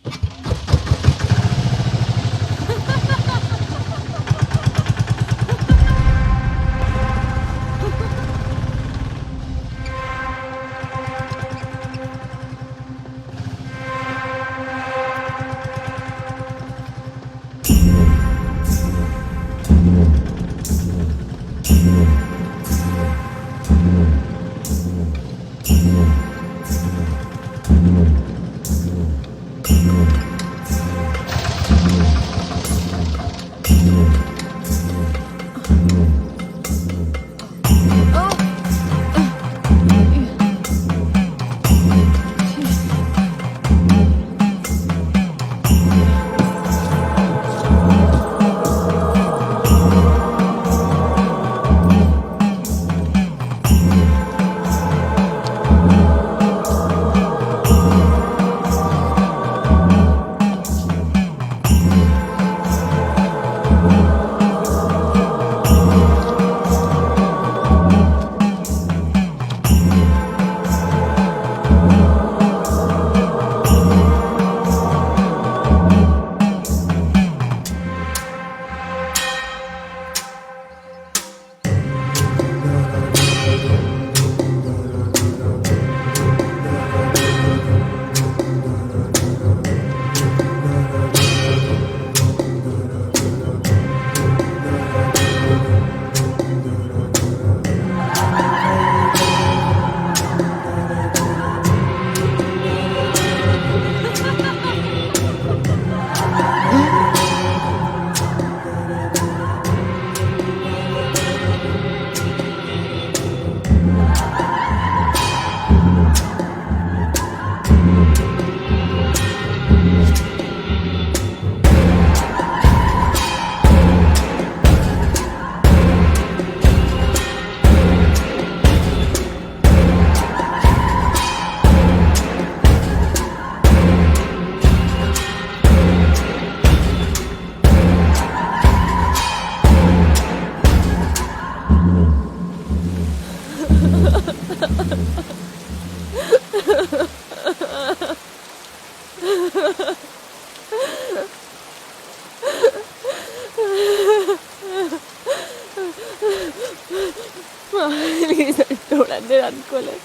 చూడండి అనుకోలేదు.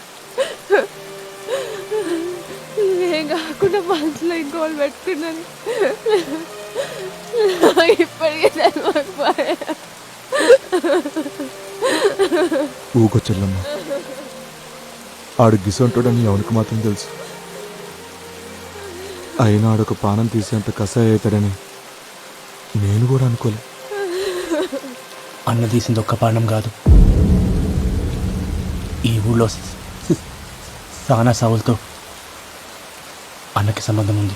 ఏం కాకుండా మనసులో ఇంకోళ్ళు పెట్టుకున్నాను. ఇప్పటికే తెలియకపోయా. ఊకొచ్చల్లమ్మ, ఆడు గిసంటాడని ఎవరికి మాత్రం తెలుసు. అయినా ఆడొక పానం తీసేంత కసాయి అవుతాడని నేను కూడా అనుకోలే. అన్న తీసింది ఒక్క పానం కాదు, ఈ ఊళ్ళో సానా సావులతో అన్నకి సంబంధం ఉంది.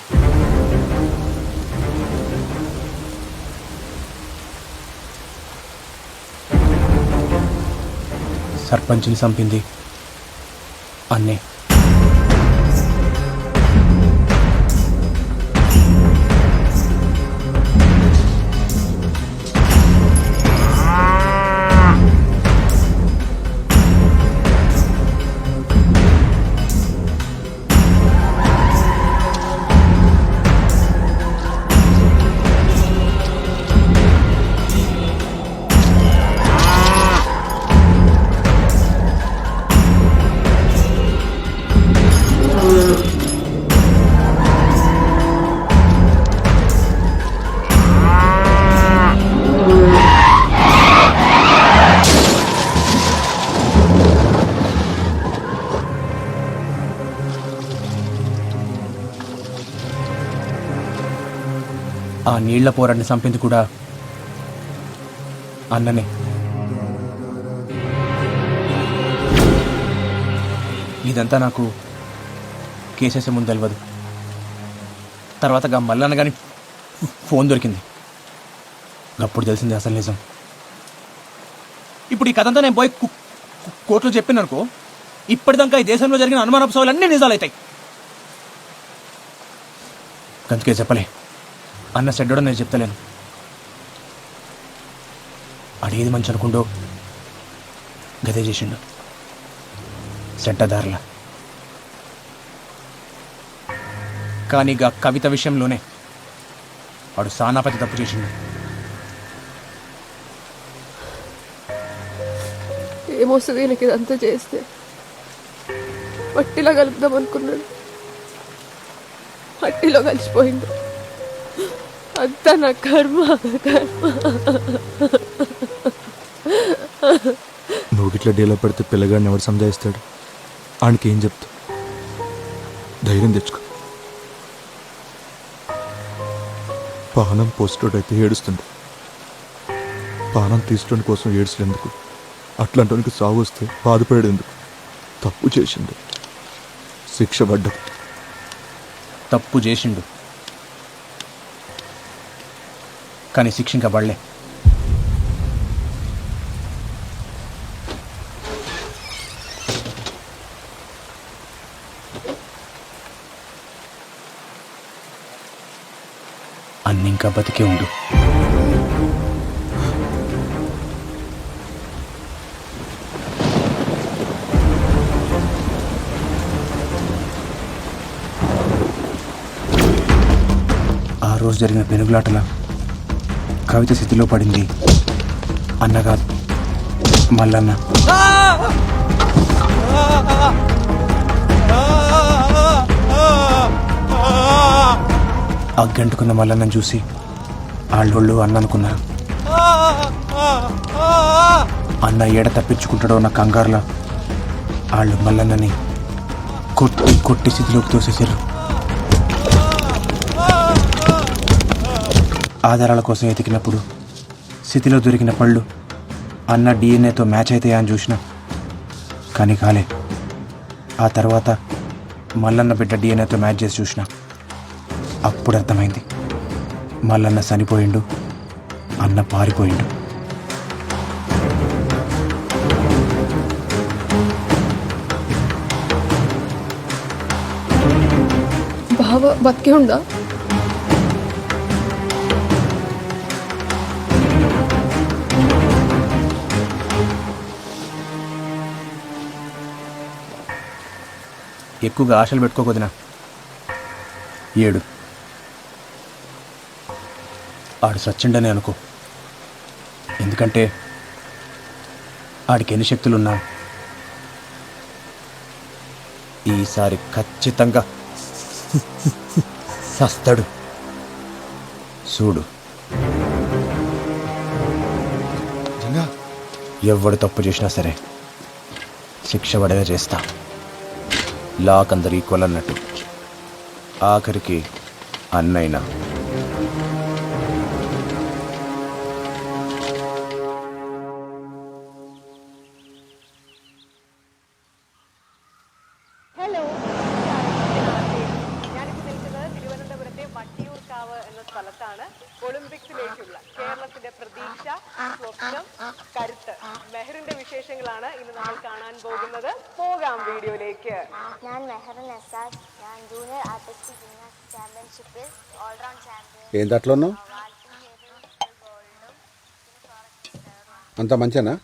సర్పంచ్ని చంపింది అన్నే. ఆ నీళ్ల పోరాన్ని చంపింది కూడా అన్ననే. ఇదంతా నాకు కేసేసే ముందు తెలియదు. తర్వాత మల్లన్న కానీ ఫోన్ దొరికింది, అప్పుడు తెలిసింది అసలు నిజం. ఇప్పుడు ఈ కథంతా నేను పోయి కోర్టులో చెప్పిననుకో, ఇప్పటిదాకా ఈ దేశంలో జరిగిన అనుమానపసవాలన్నీ నిజాలవుతాయి. అందుకే చెప్పలే, అన్న చెడ్డో నేను చెప్తలేను. అడిగేది మంచి అనుకుంటూ గదే చేసిండు చెడ్డదారుల. కానీ ఇక కవిత విషయంలోనే వాడు సానాపతి తప్పు చేసిండు. ఏమొస్తుంది ఈయనకి ఇదంతా చేస్తే? మట్టిలో కలుపుదాం అనుకున్నాడు, మట్టిలో కలిసిపోయింది. అంతా నా కర్మ. నువ్వు ఇట్లా డీలో పడితే పిల్లగాడిని ఎవరు సంజాయిస్తాడు? ఆయనకి ఏం చెప్తా? ధైర్యం తెచ్చుకో. పానం పోస్టోడైతే ఏడుస్తుండే, పానం తీసుకోవడం కోసం ఏడ్చలేందుకు, అట్లాంటి సాగు వస్తే బాధపడేందుకు. తప్పు చేసిండు, శిక్ష పడ్డా. తప్పు చేసిండు కానీ శిక్ష ఇంకా పడలే. అన్ని ఇంకా బతికే ఉండు. ఆ రోజు జరిగిన పెనుగులాటల కవిత స్థితిలో పడింది అన్నగా మల్లన్న. అగ్గంటుకున్న మల్లన్నను చూసి ఆళ్ళోళ్ళు అన్న అనుకున్నారు. అన్న ఏడ తప్పించుకుంటాడో నా కంగారులా వాళ్ళు మల్లన్నని కొట్టి కొట్టి స్థితిలోకి తోసేసారు. ఆధారాల కోసం ఎతికినప్పుడు స్థితిలో దొరికిన పళ్ళు అన్న డిఎన్ఏతో మ్యాచ్ అవుతాయా అని చూసిన, కానీ కాలే. ఆ తర్వాత మల్లన్న బిడ్డ డిఎన్ఏతో మ్యాచ్ చేసి చూసిన, అప్పుడు అర్థమైంది మల్లన్న చనిపోయిండు, అన్న పారిపోయిండు. బావ బతికే ఉందా? ఎక్కువగా ఆశలు పెట్టుకోకొదినా. ఏడు ఆడు సచ్చిండని అనుకో, ఎందుకంటే ఆడికి ఎన్ని శక్తులున్నా ఈసారి ఖచ్చితంగా సస్తాడు. చూడు, ఎవడు తప్పు చేసినా సరే శిక్ష పడేలా చేస్తా. లాక్ అందరు ఈక్వల్ అన్నట్టు, ఆఖరికి అన్నైనా. തിരുവനന്തപുരത്തെ വട്ടിയൂർക്കാവ് എന്ന സ്ഥലത്താണ് ഒളിമ്പിക്സിലേക്കുള്ള കേരളത്തിന്റെ പ്രതീക്ഷ, സ്വപ്നം, കരുത്ത് മെഹറിന്റെ വിശേഷങ്ങളാണ് ഇന്ന് നമ്മൾ കാണാൻ പോകുന്നത്. പോകാം വീഡിയോയിലേക്ക്. ഞാൻ മെഹറിൻ എസാദ്. ഞാൻ ജൂനിയർ ആർട്ടിസ്റ്റിക് ജിംനാസ്റ്റിക് ചാമ്പ്യൻഷിപ്പിൽ ഓൾറൗണ്ട് ചാമ്പ്യൻ. ఏం దాంట్లోనూ అంత మంచినా?